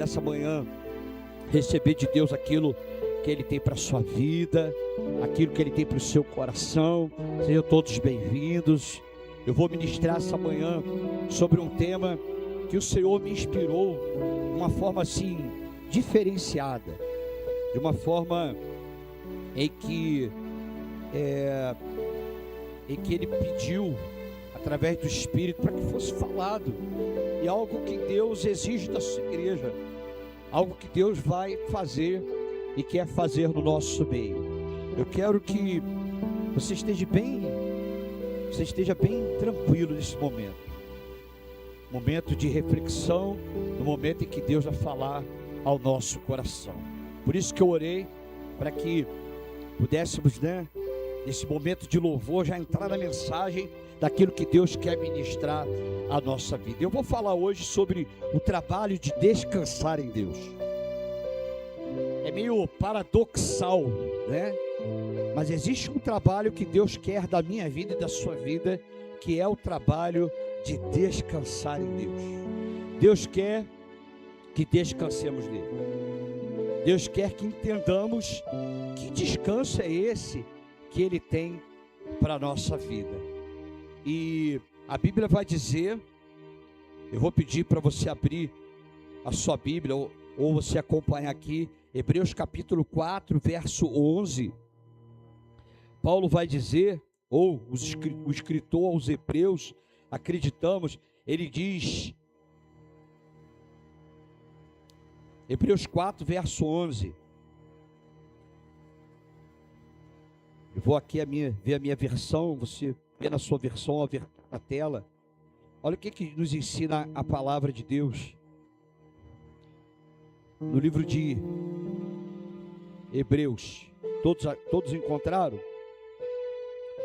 Nessa manhã, receber de Deus aquilo que Ele tem para a sua vida, aquilo que Ele tem para o seu coração. Sejam todos bem-vindos. Eu vou ministrar essa manhã sobre um tema que o Senhor me inspirou de uma forma assim, diferenciada, de uma forma em que Ele pediu, através do Espírito, para que fosse falado, e algo que Deus exige da sua igreja, algo que Deus vai fazer e quer fazer no nosso meio. Eu quero que você esteja bem tranquilo nesse momento de reflexão, no momento em que Deus vai falar ao nosso coração. Por isso que eu orei para que pudéssemos, nesse momento de louvor, já entrar na mensagem daquilo que Deus quer ministrar à nossa vida. Eu vou falar hoje sobre o trabalho de descansar em Deus. É meio paradoxal, Mas existe um trabalho que Deus quer da minha vida e da sua vida, que é o trabalho de descansar em Deus. Deus quer que descansemos nele. Deus quer que entendamos que descanso é esse que Ele tem para a nossa vida. E a Bíblia vai dizer, eu vou pedir para você abrir a sua Bíblia, ou você acompanhar aqui, Hebreus capítulo 4, verso 11. Paulo vai dizer, ou o escritor aos Hebreus, acreditamos, ele diz, Hebreus 4, verso 11. Eu vou aqui ver a minha versão, você vê na sua versão, na tela. Olha o que nos ensina a palavra de Deus. No livro de Hebreus, todos encontraram?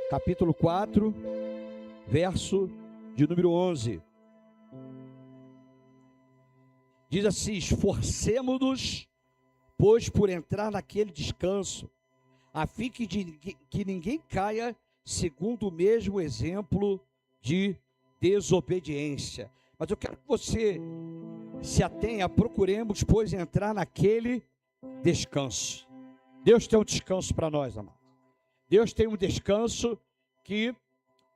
Capítulo 4, verso de número 11. Diz assim: esforcemo-nos, pois, por entrar naquele descanso, a fim que ninguém caia segundo o mesmo exemplo de desobediência. Mas eu quero que você se atenha, procuremos, pois, entrar naquele descanso. Deus tem um descanso para nós, amados. Deus tem um descanso que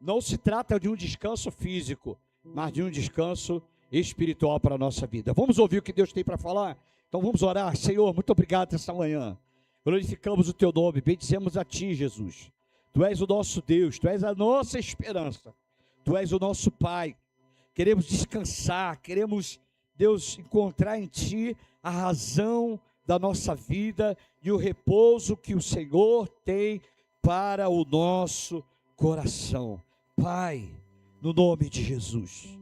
não se trata de um descanso físico, mas de um descanso espiritual para a nossa vida. Vamos ouvir o que Deus tem para falar? Então vamos orar. Senhor, muito obrigado essa manhã. Glorificamos o Teu nome, bendizemos a Ti, Jesus. Tu és o nosso Deus, Tu és a nossa esperança, Tu és o nosso Pai. Queremos descansar, queremos, Deus, encontrar em Ti a razão da nossa vida e o repouso que o Senhor tem para o nosso coração. Pai, no nome de Jesus,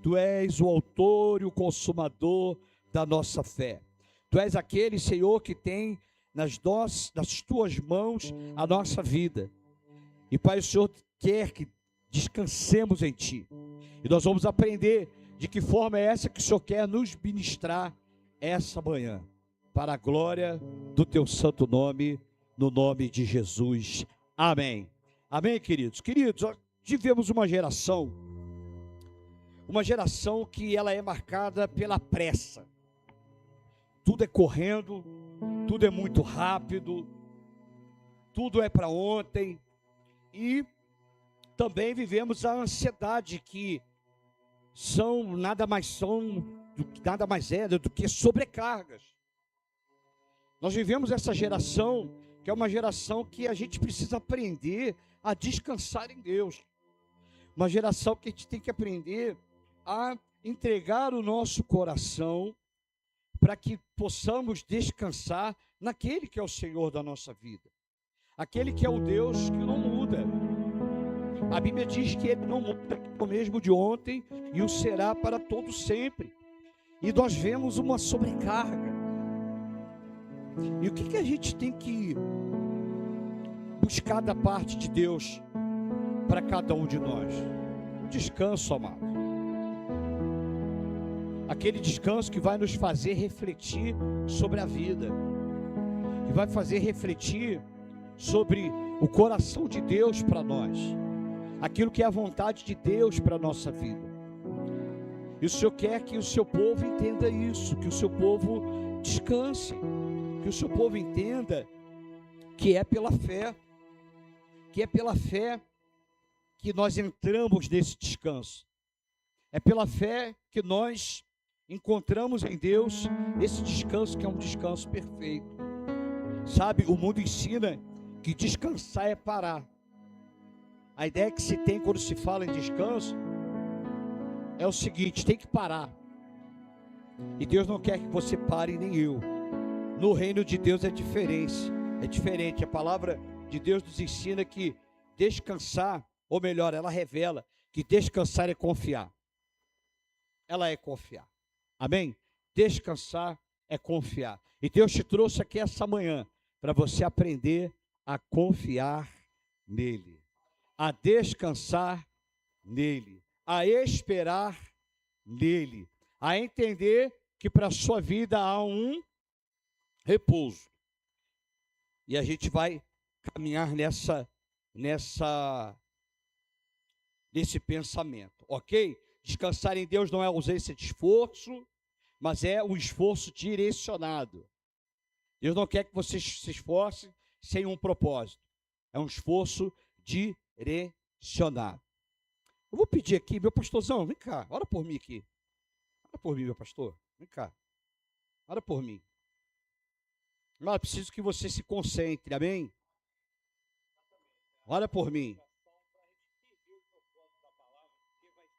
Tu és o autor e o consumador da nossa fé. Tu és aquele, Senhor, que tem nas Tuas mãos a nossa vida. E Pai, o Senhor quer que descansemos em Ti. E nós vamos aprender de que forma é essa que o Senhor quer nos ministrar essa manhã, para a glória do Teu santo nome, no nome de Jesus. Amém. Amém, queridos? Queridos, tivemos uma geração que ela é marcada pela pressa. Tudo é correndo, tudo é muito rápido, tudo é para ontem. E também vivemos a ansiedade, que nada mais é do que sobrecargas. Nós vivemos essa geração, que é uma geração que a gente precisa aprender a descansar em Deus. Uma geração que a gente tem que aprender a entregar o nosso coração para que possamos descansar naquele que é o Senhor da nossa vida. Aquele que é o Deus que não muda. A Bíblia diz que Ele não muda, que é o mesmo de ontem e o será para todo sempre. E nós vemos uma sobrecarga. E o que a gente tem que buscar da parte de Deus para cada um de nós? Descanso, amado. Aquele descanso que vai nos fazer refletir sobre a vida, que vai fazer refletir sobre o coração de Deus para nós, aquilo que é a vontade de Deus para a nossa vida. E o Senhor quer que o seu povo entenda isso, que o seu povo descanse, que o seu povo entenda que é pela fé, que nós entramos nesse descanso. É pela fé que nós encontramos em Deus esse descanso que é um descanso perfeito. Sabe, o mundo ensina que descansar é parar. A ideia que se tem quando se fala em descanso é o seguinte: tem que parar. E Deus não quer que você pare, nem eu. No reino de Deus é diferente. A palavra de Deus nos ensina que descansar, ou melhor, ela revela que descansar é confiar. Ela é confiar. Amém? Descansar é confiar. E Deus te trouxe aqui essa manhã para você aprender a confiar nele, a descansar nele, a esperar nele, a entender que para a sua vida há um repouso. E a gente vai caminhar nesse pensamento, ok? Descansar em Deus não é ausência de esforço, mas é um esforço direcionado. Deus não quer que você se esforce sem um propósito. É um esforço direcionado. Eu vou pedir aqui, meu pastorzão, vem cá, ora por mim aqui. Ora por mim, meu pastor, vem cá. Ora por mim. Mas preciso que você se concentre, amém? Ora por mim.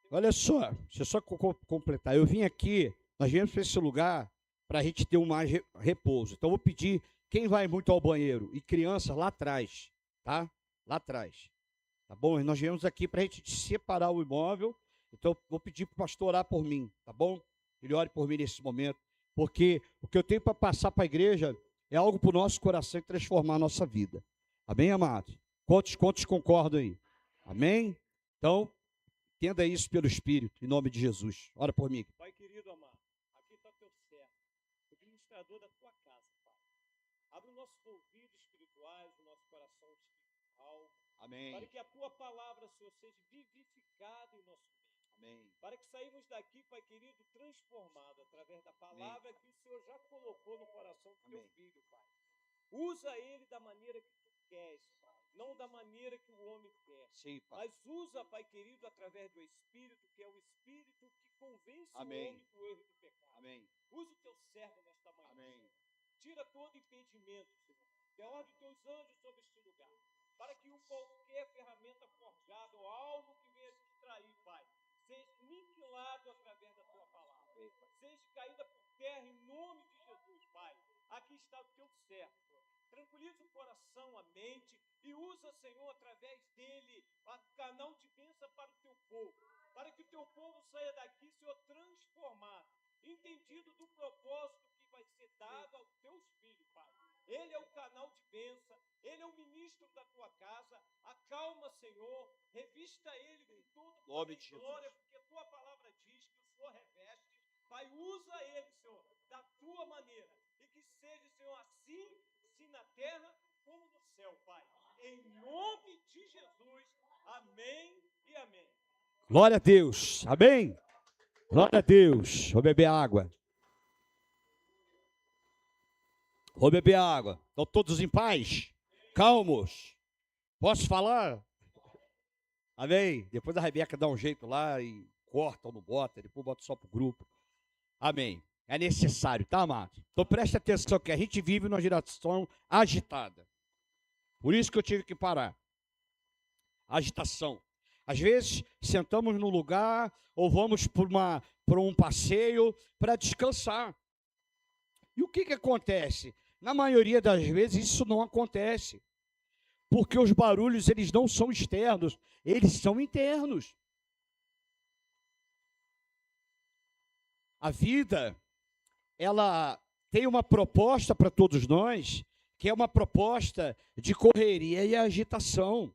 Olha só, deixa eu só completar. Eu vim aqui, nós viemos para esse lugar para a gente ter um mais repouso. Então eu vou pedir, quem vai muito ao banheiro? E crianças lá atrás, tá? Lá atrás. Tá bom? E nós viemos aqui para a gente separar o imóvel. Então eu vou pedir para o pastor orar por mim, tá bom? Ele ore por mim nesse momento. Porque o que eu tenho para passar para a igreja é algo para o nosso coração e transformar a nossa vida. Amém, amados? Quantos concordam aí? Amém? Então, entenda isso pelo Espírito, em nome de Jesus. Ora por mim. Pai querido, amado, aqui está teu servo, o administrador da tua casa, Pai. Abre os nossos ouvidos espirituais, o nosso coração espiritual. Amém. Para que a tua palavra, Senhor, seja vivificada em nosso meio. Amém. Para que saímos daqui, Pai querido, transformado através da palavra que o Senhor já colocou no coração do teu filho, Pai. Usa ele da maneira que tu queres, Pai. Não da maneira que o homem quer. Sim, Pai. Mas usa, Pai querido, através do Espírito, que é o Espírito que convence Amém. o homem do erro e do pecado. Amém. Usa o teu servo nesta manhã. Amém. Tira todo impedimento, Senhor. Derrame os teus anjos sobre este lugar. Para que qualquer ferramenta forjada ou algo que venha distrair, Pai, seja aniquilado através da tua palavra. Amém, Pai. Seja caída por terra em nome de Jesus, Pai. Aqui está o teu servo. Tranquiliza o coração, a mente e usa, Senhor, através dele, a canal de bênção para o teu povo. Para que o teu povo saia daqui, Senhor, transformado, entendido do propósito que vai ser dado aos teus filhos, Pai. Ele é o canal de bênção, ele é o ministro da tua casa. Acalma, Senhor, revista ele com todo Nome de glória, Jesus. porque a tua palavra diz que o Senhor reveste. Pai, usa ele, Senhor, da tua maneira. E que seja, Senhor, assim na terra como no céu, Pai. Em nome de Jesus. Amém e amém. Glória a Deus. Amém. Glória a Deus. Vou beber água. Vou beber água. Estão todos em paz? Calmos? Posso falar? Amém? Depois a Rebeca dá um jeito lá e corta ou não bota, depois bota só para o grupo. Amém. É necessário, tá, amado? Então preste atenção que a gente vive numa geração agitada. Por isso que eu tive que parar. Agitação. Às vezes sentamos no lugar ou vamos por um passeio para descansar. E o que acontece? Na maioria das vezes isso não acontece. Porque os barulhos eles não são externos, eles são internos. A vida, ela tem uma proposta para todos nós, que é uma proposta de correria e agitação.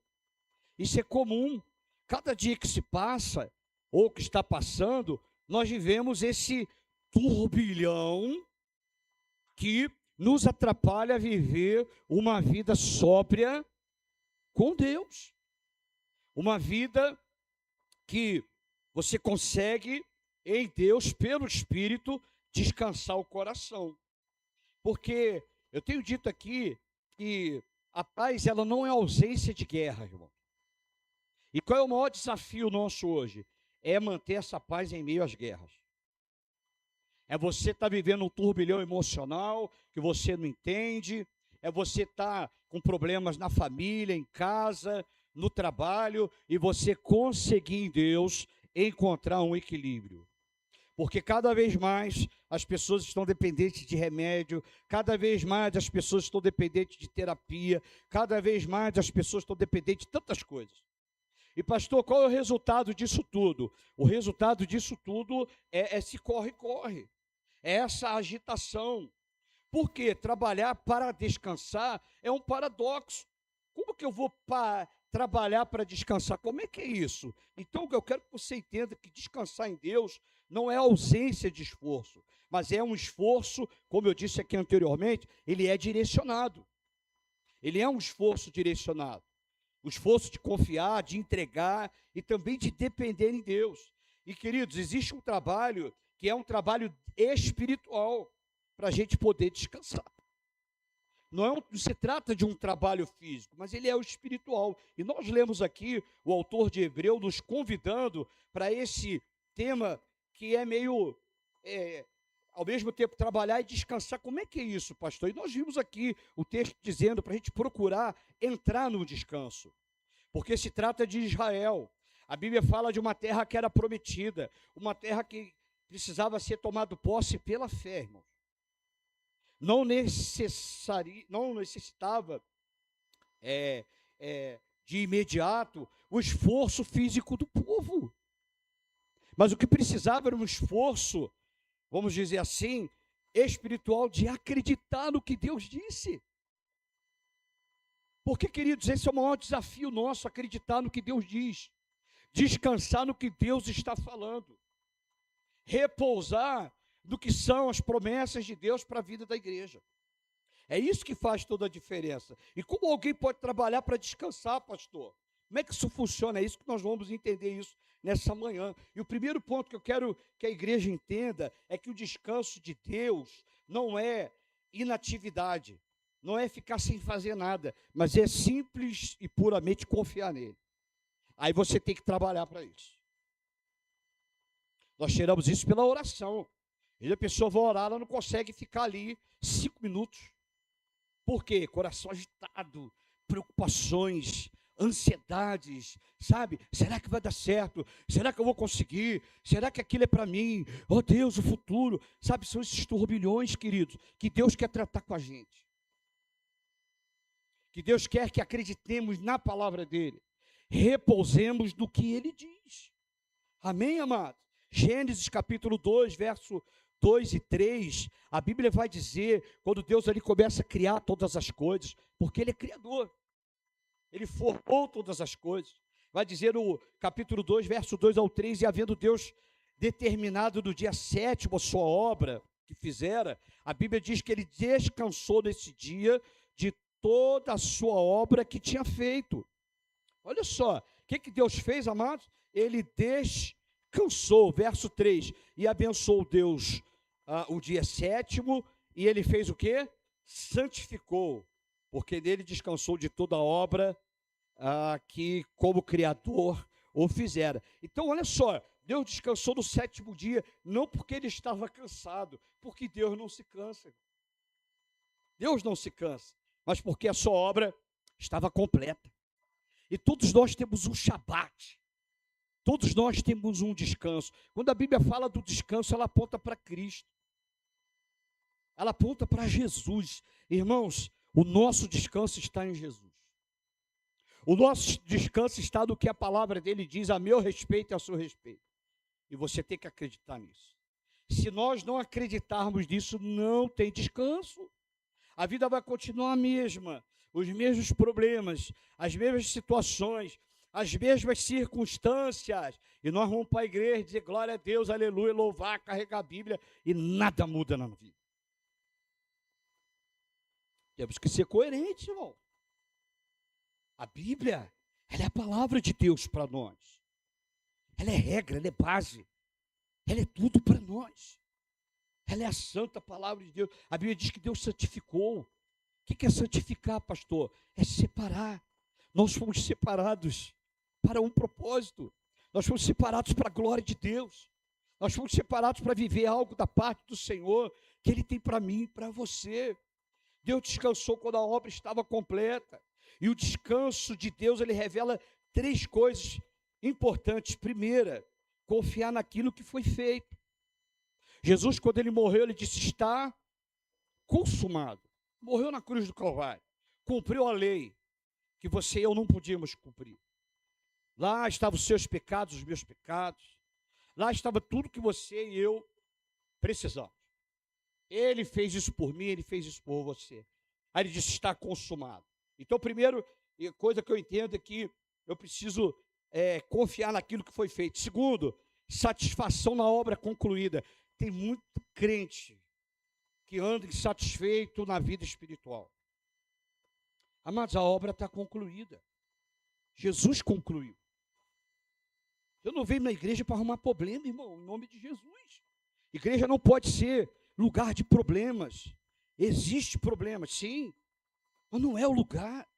Isso é comum. Cada dia que se passa, ou que está passando, nós vivemos esse turbilhão que nos atrapalha a viver uma vida sóbria com Deus. Uma vida que você consegue em Deus, pelo Espírito, descansar o coração. Porque eu tenho dito aqui que a paz, ela não é ausência de guerra, irmão. E qual é o maior desafio nosso hoje? É manter essa paz em meio às guerras. É você estar vivendo um turbilhão emocional que você não entende. É você estar com problemas na família, em casa, no trabalho, e você conseguir em Deus encontrar um equilíbrio. Porque cada vez mais as pessoas estão dependentes de remédio, cada vez mais as pessoas estão dependentes de terapia, cada vez mais as pessoas estão dependentes de tantas coisas. E pastor, qual é o resultado disso tudo? O resultado disso tudo é esse corre-corre, é essa agitação. Porque trabalhar para descansar é um paradoxo. Como que eu vou trabalhar para descansar? Como é que é isso? Então, eu quero que você entenda que descansar em Deus não é ausência de esforço, mas é um esforço, como eu disse aqui anteriormente, ele é direcionado. Ele é um esforço direcionado. O esforço de confiar, de entregar e também de depender em Deus. E, queridos, existe um trabalho que é um trabalho espiritual para a gente poder descansar. Não se trata de um trabalho físico, mas ele é o espiritual. E nós lemos aqui o autor de Hebreu nos convidando para esse tema que é meio, ao mesmo tempo, trabalhar e descansar. Como é que é isso, pastor? E nós vimos aqui o texto dizendo para a gente procurar entrar no descanso. Porque se trata de Israel. A Bíblia fala de uma terra que era prometida, uma terra que precisava ser tomada posse pela fé, irmãos. Não necessitava de imediato o esforço físico do povo. Mas o que precisava era um esforço, vamos dizer assim, espiritual, de acreditar no que Deus disse. Porque, queridos, esse é o maior desafio nosso, acreditar no que Deus diz. Descansar no que Deus está falando. Repousar no que são as promessas de Deus para a vida da igreja. É isso que faz toda a diferença. E como alguém pode trabalhar para descansar, pastor? Como é que isso funciona? É isso que nós vamos entender isso nessa manhã. E o primeiro ponto que eu quero que a igreja entenda é que o descanso de Deus não é inatividade, não é ficar sem fazer nada, mas é simples e puramente confiar nele. Aí você tem que trabalhar para isso. Nós tiramos isso pela oração. E a pessoa vai orar, ela não consegue ficar ali 5 minutos. Por quê? Coração agitado, preocupações, ansiedades, sabe? Será que vai dar certo? Será que eu vou conseguir? Será que aquilo é para mim? Oh Deus, o futuro. Sabe, são esses turbilhões, queridos, que Deus quer tratar com a gente. Que Deus quer que acreditemos na palavra dele. Repousemos no que ele diz. Amém, amados? Gênesis capítulo 2, verso 2 e 3, a Bíblia vai dizer, quando Deus ali começa a criar todas as coisas, porque ele é criador, ele formou todas as coisas, vai dizer no capítulo 2, verso 2 ao 3, e havendo Deus determinado no dia 7º a sua obra que fizera, a Bíblia diz que ele descansou nesse dia de toda a sua obra que tinha feito. Olha só, o que Deus fez, amados? Ele descansou, verso 3, e abençoou Deus o dia 7º, e ele fez o quê? Santificou, porque nele descansou de toda a obra que como Criador o fizera. Então olha só, Deus descansou no 7º dia, não porque ele estava cansado, porque Deus não se cansa. Deus não se cansa, mas porque a sua obra estava completa. E todos nós temos um Shabat. Todos nós temos um descanso. Quando a Bíblia fala do descanso, ela aponta para Cristo. Ela aponta para Jesus. Irmãos, o nosso descanso está em Jesus. O nosso descanso está no que a palavra dele diz a meu respeito e a seu respeito. E você tem que acreditar nisso. Se nós não acreditarmos nisso, não tem descanso. A vida vai continuar a mesma. Os mesmos problemas, as mesmas situações, as mesmas circunstâncias, e nós vamos para a igreja dizer glória a Deus, aleluia, louvar, carregar a Bíblia, e nada muda na vida. Temos que ser coerentes, irmão. A Bíblia, ela é a palavra de Deus para nós. Ela é regra, ela é base. ela é tudo para nós. Ela é a santa palavra de Deus. A Bíblia diz que Deus santificou. O que é santificar, pastor? É separar. Nós fomos separados para um propósito. Nós fomos separados para a glória de Deus. Nós fomos separados para viver algo da parte do Senhor, que Ele tem para mim e para você. Deus descansou quando a obra estava completa. E o descanso de Deus, ele revela 3 coisas importantes. Primeira, confiar naquilo que foi feito. Jesus, quando ele morreu, ele disse: está consumado. Morreu na cruz do Calvário. Cumpriu a lei que você e eu não podíamos cumprir. Lá estavam os seus pecados, os meus pecados. Lá estava tudo que você e eu precisamos. Ele fez isso por mim, ele fez isso por você. Aí ele disse: está consumado. Então, primeiro, coisa que eu entendo é que eu preciso confiar naquilo que foi feito. Segundo, satisfação na obra concluída. Tem muito crente que anda insatisfeito na vida espiritual. Amados, a obra está concluída. Jesus concluiu. Eu não venho na igreja para arrumar problema, irmão, em nome de Jesus. Igreja não pode ser lugar de problemas. Existe problemas, sim, mas não é o lugar.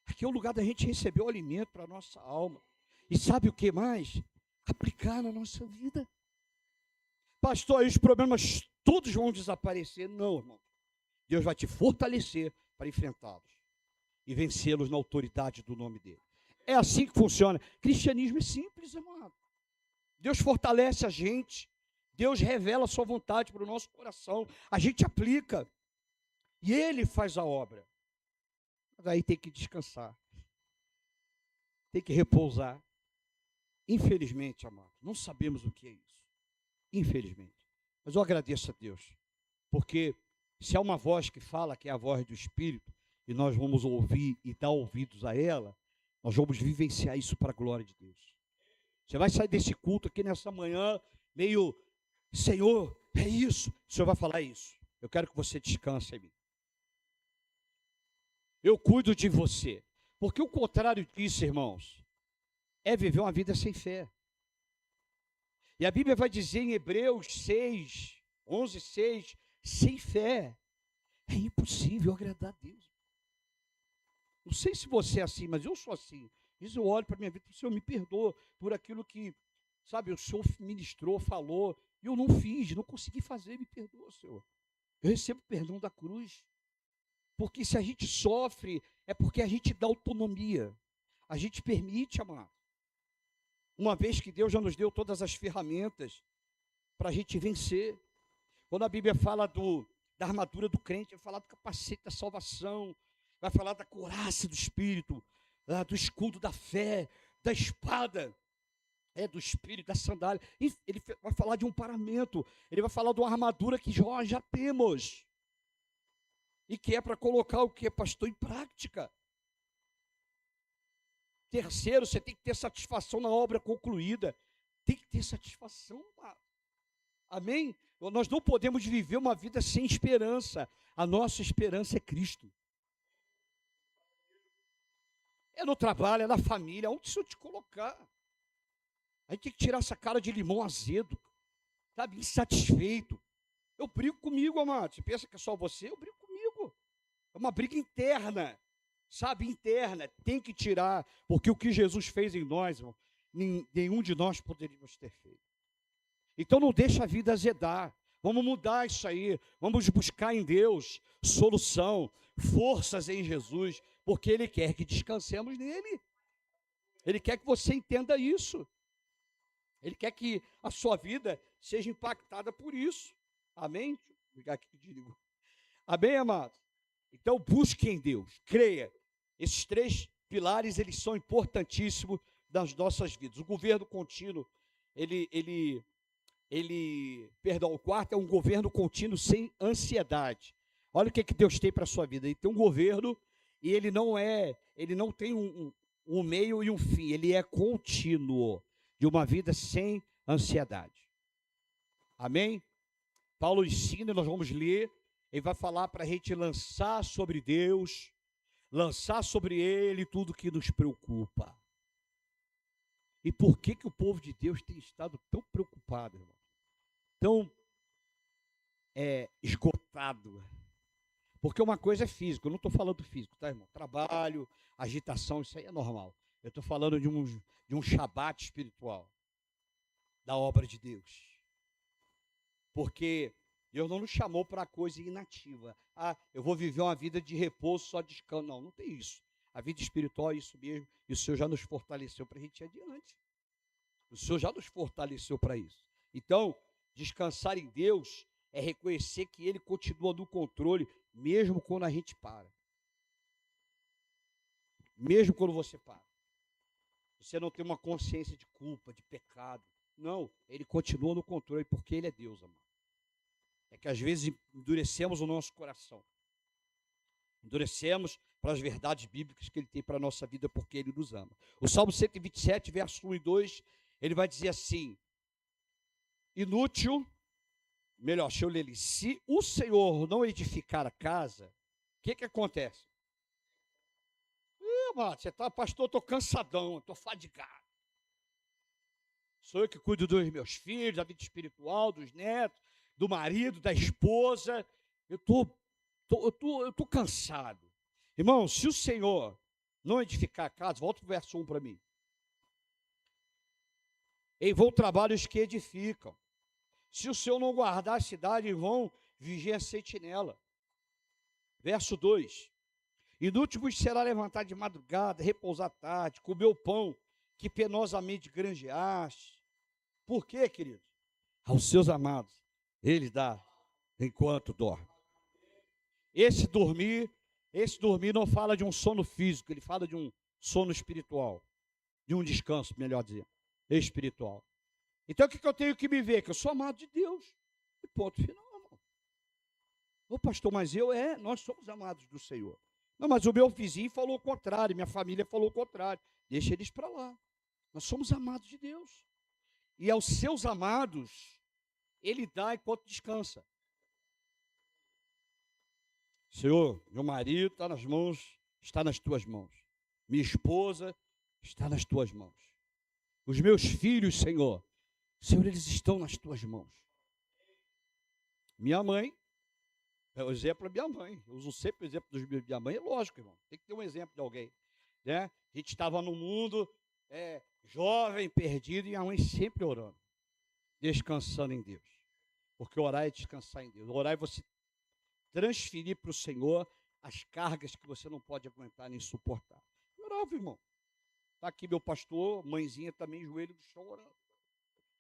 Aqui é o lugar da gente receber o alimento para a nossa alma. E sabe o que mais? Aplicar na nossa vida. Pastor, aí os problemas todos vão desaparecer. Não, irmão. Deus vai te fortalecer para enfrentá-los e vencê-los na autoridade do nome dele. É assim que funciona. Cristianismo é simples, irmão. Deus fortalece a gente. Deus revela a sua vontade para o nosso coração. A gente aplica. E Ele faz a obra. Mas aí tem que descansar. Tem que repousar. Infelizmente, amado, não sabemos o que é isso. Infelizmente. Mas eu agradeço a Deus. Porque se há uma voz que fala, que é a voz do Espírito, e nós vamos ouvir e dar ouvidos a ela, nós vamos vivenciar isso para a glória de Deus. Você vai sair desse culto aqui nessa manhã, meio, Senhor, é isso. O Senhor vai falar isso. Eu quero que você descanse em mim. Eu cuido de você. Porque o contrário disso, irmãos, é viver uma vida sem fé. E a Bíblia vai dizer em Hebreus 6, 11, 6, sem fé é impossível agradar a Deus. Não sei se você é assim, mas eu sou assim. Diz, eu olho para a minha vida, o Senhor me perdoa por aquilo que, sabe, o Senhor ministrou, falou, e eu não fiz, não consegui fazer, me perdoa, Senhor. Eu recebo perdão da cruz. Porque se a gente sofre, é porque a gente dá autonomia. A gente permite, amado. Uma vez que Deus já nos deu todas as ferramentas para a gente vencer. Quando a Bíblia fala da armadura do crente, vai falar do capacete da salvação, vai falar da couraça do Espírito, do escudo da fé, da espada do Espírito, da sandália. Ele vai falar de um paramento, ele vai falar de uma armadura que nós já temos. E que é para colocar o que, pastor, em prática. Terceiro, você tem que ter satisfação na obra concluída. Tem que ter satisfação. Amém? Nós não podemos viver uma vida sem esperança. A nossa esperança é Cristo. É no trabalho, é na família, onde se eu te colocar. Aí tem que tirar essa cara de limão azedo, sabe, insatisfeito. Eu brigo comigo, amado. Você pensa que é só você? Eu brigo comigo. É uma briga interna, sabe, interna. Tem que tirar, porque o que Jesus fez em nós, irmão, nenhum de nós poderíamos ter feito. Então não deixa a vida azedar. Vamos mudar isso aí. Vamos buscar em Deus solução, forças em Jesus, porque Ele quer que descansemos nele. Ele quer que você entenda isso. Ele quer que a sua vida seja impactada por isso. Amém? Deixa eu ligar aqui que desligou. Amém, amados? Então busque em Deus, creia. Esses 3 pilares, eles são importantíssimos nas nossas vidas. O governo contínuo, o quarto é um governo contínuo sem ansiedade. Olha o que Deus tem para a sua vida. Ele tem um governo e ele não tem um meio e um fim. Ele é contínuo, de uma vida sem ansiedade. Amém? Paulo ensina, nós vamos ler, ele vai falar para a gente lançar sobre Deus, lançar sobre Ele tudo que nos preocupa. E por que o povo de Deus tem estado tão preocupado, irmão? tão esgotado. Porque uma coisa é físico, eu não estou falando do físico, tá, irmão? Trabalho, agitação, isso aí é normal. Eu estou falando de um shabat espiritual, da obra de Deus. Porque Deus não nos chamou para coisa inativa. Ah, eu vou viver uma vida de repouso, só descanso. Não, não tem isso. A vida espiritual é isso mesmo, e o Senhor já nos fortaleceu para a gente ir adiante. O Senhor já nos fortaleceu para isso. Então, descansar em Deus é reconhecer que Ele continua no controle, mesmo quando a gente para. Mesmo quando você para. Você não tem uma consciência de culpa, de pecado. Não, Ele continua no controle, porque Ele é Deus, amado. É que às vezes endurecemos o nosso coração. Endurecemos para as verdades bíblicas que Ele tem para a nossa vida, porque Ele nos ama. O Salmo 127, verso 1 e 2, ele vai dizer assim: inútil, melhor, deixa eu ler ali. Se o Senhor não edificar a casa, o que acontece? Mano, você está, pastor, eu estou cansadão, estou fadigado. Sou eu que cuido dos meus filhos, da vida espiritual, dos netos, do marido, da esposa. Eu estou cansado. Irmão, se o Senhor não edificar a casa, volta para o verso 1 para mim. Em vão trabalhos que edificam. Se o Senhor não guardar a cidade, em vão vigia a sentinela. Verso 2. Inútil vos será levantar de madrugada, repousar tarde, comer o pão que penosamente granjeaste. Por quê, queridos? Aos seus amados, Ele dá enquanto dorme. Esse dormir não fala de um sono físico, ele fala de um sono espiritual, de um descanso, melhor dizer, espiritual. Então o que eu tenho que me ver? Que eu sou amado de Deus. E ponto final, irmão. Ô pastor, mas nós somos amados do Senhor. Não, mas o meu vizinho falou o contrário, minha família falou o contrário. Deixa eles para lá. Nós somos amados de Deus. E aos seus amados, Ele dá enquanto descansa. Senhor, meu marido está nas tuas mãos. Minha esposa está nas tuas mãos. Os meus filhos, Senhor, eles estão nas tuas mãos. Minha mãe, o exemplo é minha mãe. Eu uso sempre o exemplo da minha mãe. É lógico, irmão. Tem que ter um exemplo de alguém. Né? A gente estava no mundo jovem, perdido, e minha mãe sempre orando. Descansando em Deus. Porque orar é descansar em Deus. Orar é você transferir para o Senhor as cargas que você não pode aguentar nem suportar. Eu orava, irmão. Está aqui meu pastor, mãezinha também, joelho do chão orando.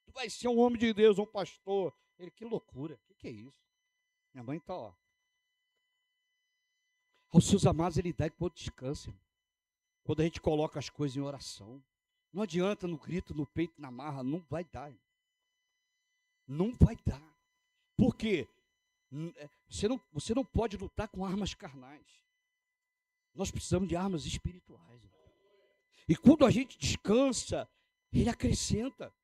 Tu vai ser um homem de Deus, um pastor. Ele, que loucura. O que é isso? Minha mãe está, ó. Aos seus amados, Ele dá enquanto descansa, irmão. Quando a gente coloca as coisas em oração. Não adianta no grito, no peito, na marra, não vai dar, irmão. Não vai dar. Por quê? Você não pode lutar com armas carnais. Nós precisamos de armas espirituais. Irmão. E quando a gente descansa, Ele acrescenta.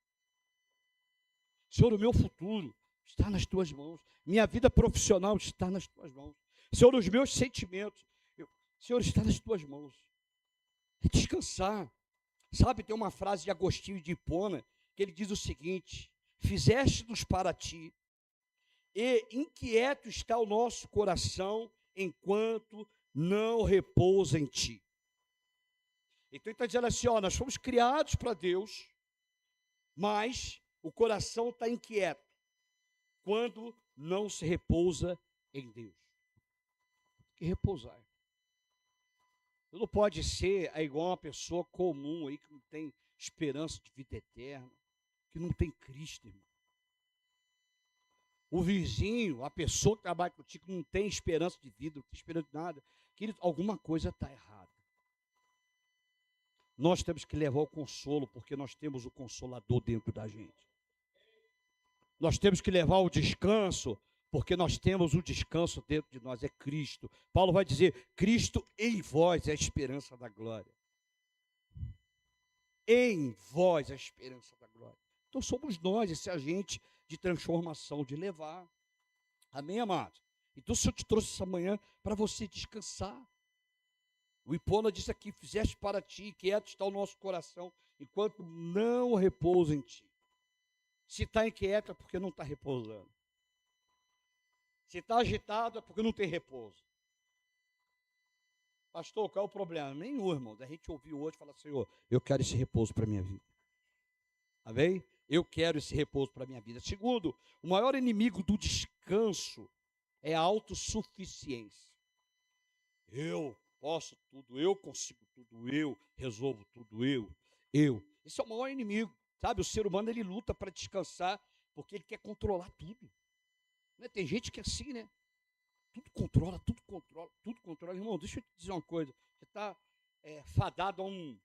Senhor, o meu futuro está nas tuas mãos. Minha vida profissional está nas tuas mãos. Senhor, os meus sentimentos, Senhor, está nas tuas mãos. É descansar. Sabe, tem uma frase de Agostinho de Hipona, que ele diz o seguinte: fizeste-nos para ti, e inquieto está o nosso coração, enquanto não repousa em ti. Então ele está dizendo assim, nós fomos criados para Deus, mas o coração está inquieto quando não se repousa em Deus. Tem que repousar. Você não pode ser igual uma pessoa comum aí que não tem esperança de vida eterna, que não tem Cristo, irmão. O vizinho, a pessoa que trabalha contigo, não tem esperança de vida, não tem esperança de nada. Querido, alguma coisa está errada. Nós temos que levar o consolo, porque nós temos o Consolador dentro da gente. Nós temos que levar o descanso, porque nós temos o descanso dentro de nós, é Cristo. Paulo vai dizer, Cristo em vós é a esperança da glória. Em vós é a esperança da glória. Então somos nós, esse agente de transformação, de levar. Amém, amados? Então o Senhor te trouxe essa manhã para você descansar. O Hipona disse aqui, fizeste para ti, quieto está o nosso coração, enquanto não repousa em ti. Se está inquieto é porque não está repousando. Se está agitado é porque não tem repouso. Pastor, qual é o problema? Nenhum, irmão. A gente ouviu hoje e fala, Senhor, eu quero esse repouso para a minha vida. Amém? Eu quero esse repouso para a minha vida. Segundo, o maior inimigo do descanso é a autossuficiência. Eu posso tudo, eu consigo tudo, eu resolvo tudo, eu. Esse é o maior inimigo, sabe? O ser humano, ele luta para descansar porque ele quer controlar tudo. Né? Tem gente que é assim, né? Tudo controla, tudo controla, tudo controla. Irmão, deixa eu te dizer uma coisa. Você está fadado a um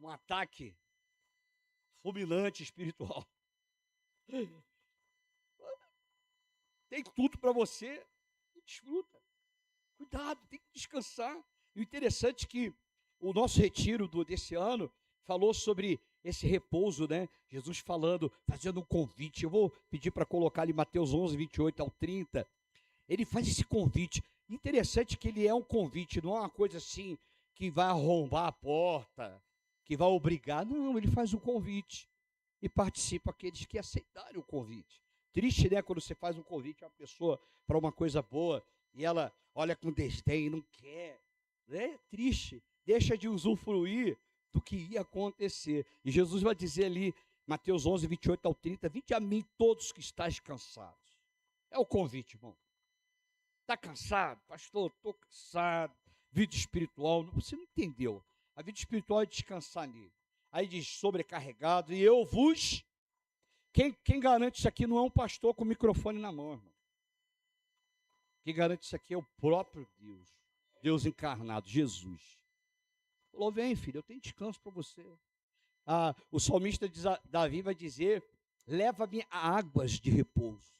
ataque fulminante espiritual. Tem tudo para você e desfruta. Cuidado, tem que descansar. E o interessante é que o nosso retiro desse ano falou sobre esse repouso, né? Jesus falando, fazendo um convite. Eu vou pedir para colocar ali Mateus 11, 28 ao 30. Ele faz esse convite. Interessante que ele é um convite, não é uma coisa assim que vai arrombar a porta, que vai obrigar. Não, ele faz um convite e participa aqueles que aceitarem o convite. Triste, né, quando você faz um convite a uma pessoa para uma coisa boa e ela olha com desdém e não quer. É triste, deixa de usufruir do que ia acontecer. E Jesus vai dizer ali, Mateus 11, 28 ao 30, vinde a mim todos que estáis cansados. É o convite, irmão. Está cansado? Pastor, estou cansado. Vida espiritual, você não entendeu. A vida espiritual é descansar nele. Aí diz, sobrecarregado, e eu vos... Quem garante isso aqui não é um pastor com o microfone na mão, irmão. Quem garante isso aqui é o próprio Deus. Deus encarnado, Jesus. Falou, vem filho, eu tenho descanso para você. O salmista Davi vai dizer, leva-me a águas de repouso.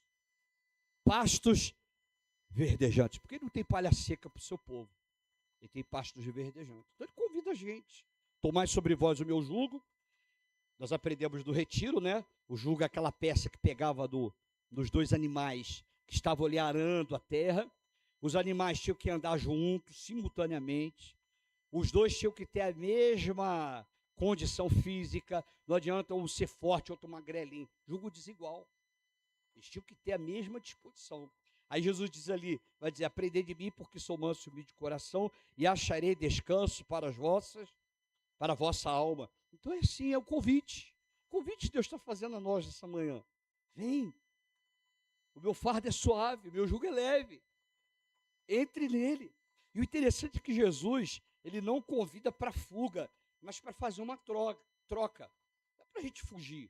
Pastos verdejantes. Porque ele não tem palha seca para o seu povo. Ele tem pastos verdejantes. Então ele convida a gente. Tomai sobre vós o meu jugo. Nós aprendemos do retiro, né? O jugo é aquela peça que pegava dos dois animais que estavam ali arando a terra. Os animais tinham que andar juntos, simultaneamente. Os dois tinham que ter a mesma condição física. Não adianta um ser forte, outro magrelinho. Jugo desigual. Eles tinham que ter a mesma disposição. Aí Jesus diz ali, vai dizer, aprendei de mim porque sou manso e humilde de coração e acharei descanso para a vossa alma. Então é assim, é o convite. O convite que Deus está fazendo a nós nessa manhã. Vem. O meu fardo é suave, o meu jugo é leve. Entre nele. E o interessante é que Jesus, ele não convida para fuga, mas para fazer uma troca. Não é para a gente fugir.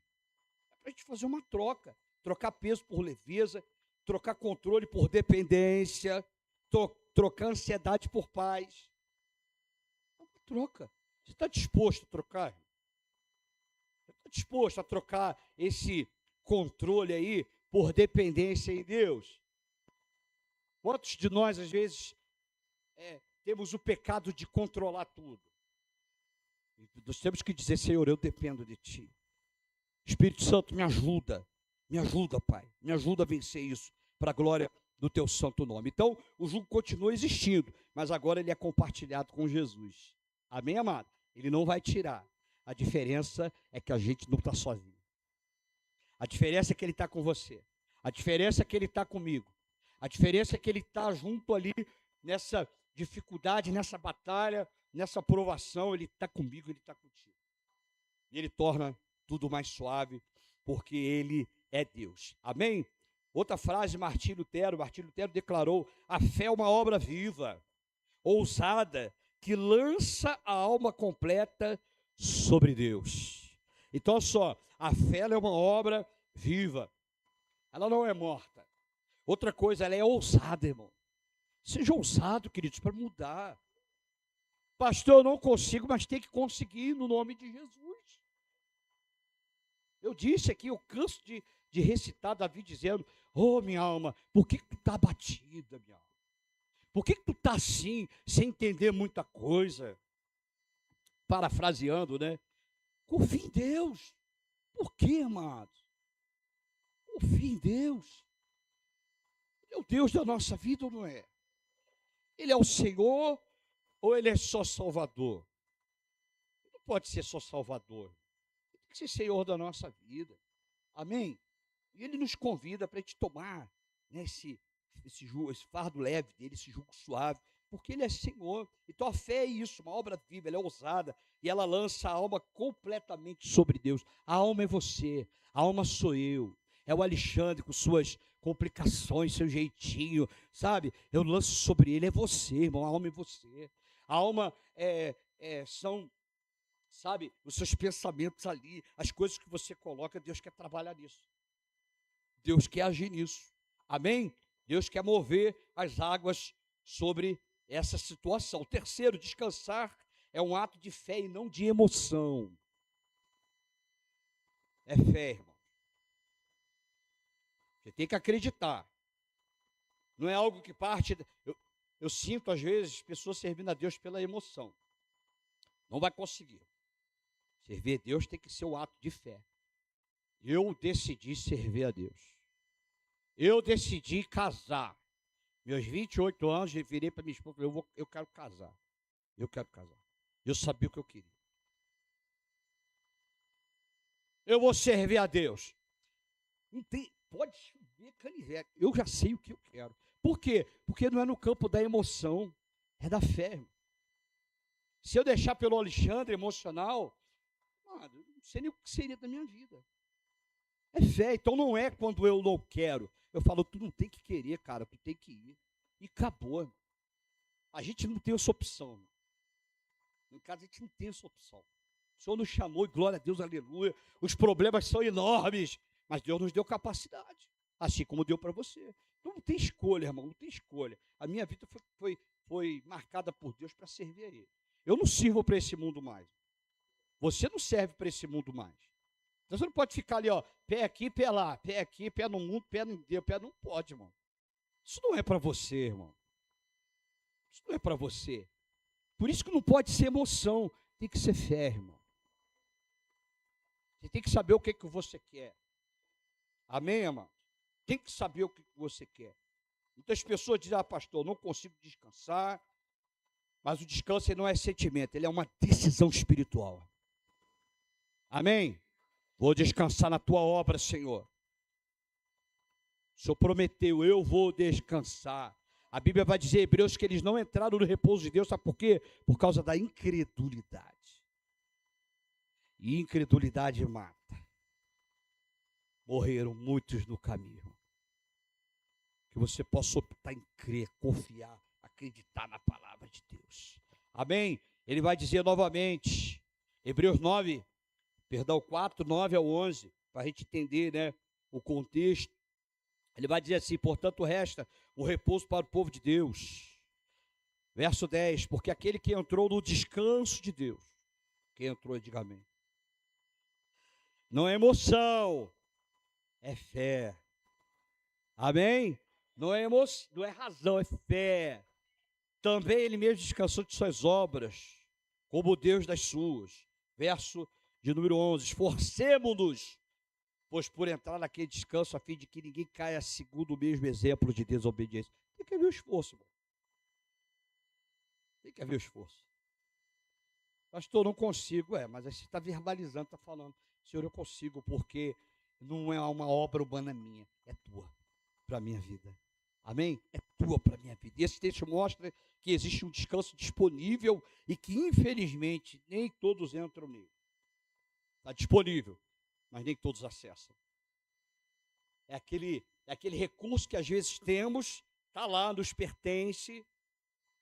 É para a gente fazer uma troca. Trocar peso por leveza, trocar controle por dependência, trocar ansiedade por paz. É uma troca. Você está disposto a trocar? Você está disposto a trocar esse controle aí por dependência em Deus? Quantos de nós, às vezes, temos o pecado de controlar tudo? Nós temos que dizer, Senhor, eu dependo de Ti. Espírito Santo, me ajuda, Pai, me ajuda a vencer isso, para a glória do Teu santo nome. Então, o jugo continua existindo, mas agora ele é compartilhado com Jesus. Amém, amado? Ele não vai tirar. A diferença é que a gente não está sozinho. A diferença é que Ele está com você. A diferença é que Ele está comigo. A diferença é que Ele está junto ali, nessa dificuldade, nessa batalha, nessa provação. Ele está comigo, Ele está contigo. E Ele torna tudo mais suave, porque Ele é Deus. Amém? Outra frase, Martim Lutero declarou, a fé é uma obra viva, ousada, que lança a alma completa sobre Deus. Então, olha só, a fé é uma obra viva. Ela não é morta. Outra coisa, ela é ousada, irmão. Seja ousado, queridos, para mudar. Pastor, eu não consigo, mas tem que conseguir no nome de Jesus. Eu disse aqui, eu canso de recitar Davi dizendo, oh, minha alma, por que tu está abatida, minha alma? Por que tu está assim, sem entender muita coisa? Parafraseando, né? Confia em Deus. Por quê, amados? Confia em Deus. Ele é o Deus da nossa vida ou não é? Ele é o Senhor ou Ele é só Salvador? Ele não pode ser só Salvador. Ele que ser Senhor da nossa vida. Amém? E Ele nos convida para a gente tomar, né, esse fardo leve dele, esse jugo suave, porque Ele é Senhor. Então a fé é isso, uma obra viva, ela é ousada, e ela lança a alma completamente sobre Deus. A alma é você, a alma sou eu, é o Alexandre com suas complicações, seu jeitinho, sabe? Eu lanço sobre ele, é você, irmão, a alma é você. A alma são, sabe, os seus pensamentos ali, as coisas que você coloca, Deus quer trabalhar nisso. Deus quer agir nisso. Amém? Deus quer mover as águas sobre essa situação. Terceiro, descansar é um ato de fé e não de emoção. É fé, irmão. Você tem que acreditar. Não é algo que parte... Eu sinto, às vezes, pessoas servindo a Deus pela emoção. Não vai conseguir. Servir a Deus tem que ser o ato de fé. Eu decidi servir a Deus. Eu decidi casar. Meus 28 anos, eu virei para minha esposa e falei, eu quero casar. Eu quero casar. Eu sabia o que eu queria. Eu vou servir a Deus. Não tem, pode chover canivete. Eu já sei o que eu quero. Por quê? Porque não é no campo da emoção, é da fé. Irmão. Se eu deixar pelo Alexandre emocional, mano, não sei nem o que seria da minha vida. É fé, então não é quando eu não quero. Eu falo, tu não tem que querer, cara, tu tem que ir. E acabou. A gente não tem essa opção. Em casa a gente não tem essa opção. O Senhor nos chamou, e glória a Deus, aleluia. Os problemas são enormes, mas Deus nos deu capacidade, assim como deu para você. Então não tem escolha, irmão, não tem escolha. A minha vida foi marcada por Deus para servir a Ele. Eu não sirvo para esse mundo mais. Você não serve para esse mundo mais. Então você não pode ficar ali, ó, pé aqui, pé lá, pé aqui, pé no mundo, pé no Deus, pé não pode, irmão. Isso não é para você, irmão. Isso não é para você. Por isso que não pode ser emoção, tem que ser fé, irmão. Você tem que saber o que você quer. Amém, irmão? Tem que saber o que você quer. Muitas pessoas dizem, pastor, eu não consigo descansar. Mas o descanso não é sentimento, ele é uma decisão espiritual. Amém? Vou descansar na tua obra, Senhor. O Senhor prometeu, eu vou descansar. A Bíblia vai dizer, Hebreus, que eles não entraram no repouso de Deus, sabe por quê? Por causa da incredulidade. E incredulidade mata. Morreram muitos no caminho. Que você possa optar em crer, confiar, acreditar na palavra de Deus. Amém? Ele vai dizer novamente, Hebreus 4, 9 ao 11, para a gente entender, né, o contexto. Ele vai dizer assim, portanto resta o repouso para o povo de Deus. Verso 10, porque aquele que entrou no descanso de Deus, quem entrou, diga amém. Não é emoção, é fé. Amém? Não é emoção, não é razão, é fé. Também ele mesmo descansou de suas obras, como Deus das suas. Verso de número 11, esforcemo-nos, pois por entrar naquele descanso, a fim de que ninguém caia segundo o mesmo exemplo de desobediência. Tem que haver o esforço, irmão. Tem que haver o esforço. Pastor, não consigo. Mas aí você está verbalizando, está falando. Senhor, eu consigo, porque não é uma obra humana minha, é tua, para a minha vida. Amém? É tua para a minha vida. E esse texto mostra que existe um descanso disponível e que, infelizmente, nem todos entram nele. Está disponível, mas nem todos acessam. É aquele recurso que às vezes temos, está lá, nos pertence,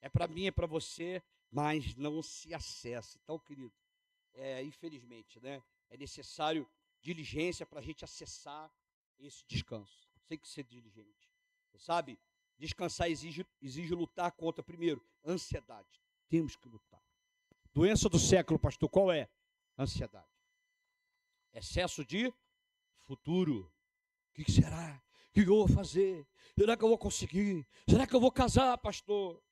é para mim, é para você, mas não se acessa. Então, querido, infelizmente, né, é necessário diligência para a gente acessar esse descanso. Tem que ser diligente. Você sabe, descansar exige lutar contra, primeiro, ansiedade. Temos que lutar. Doença do século, pastor, qual é? Ansiedade. Excesso de futuro. O que será? O que eu vou fazer? Será que eu vou conseguir? Será que eu vou casar, pastor?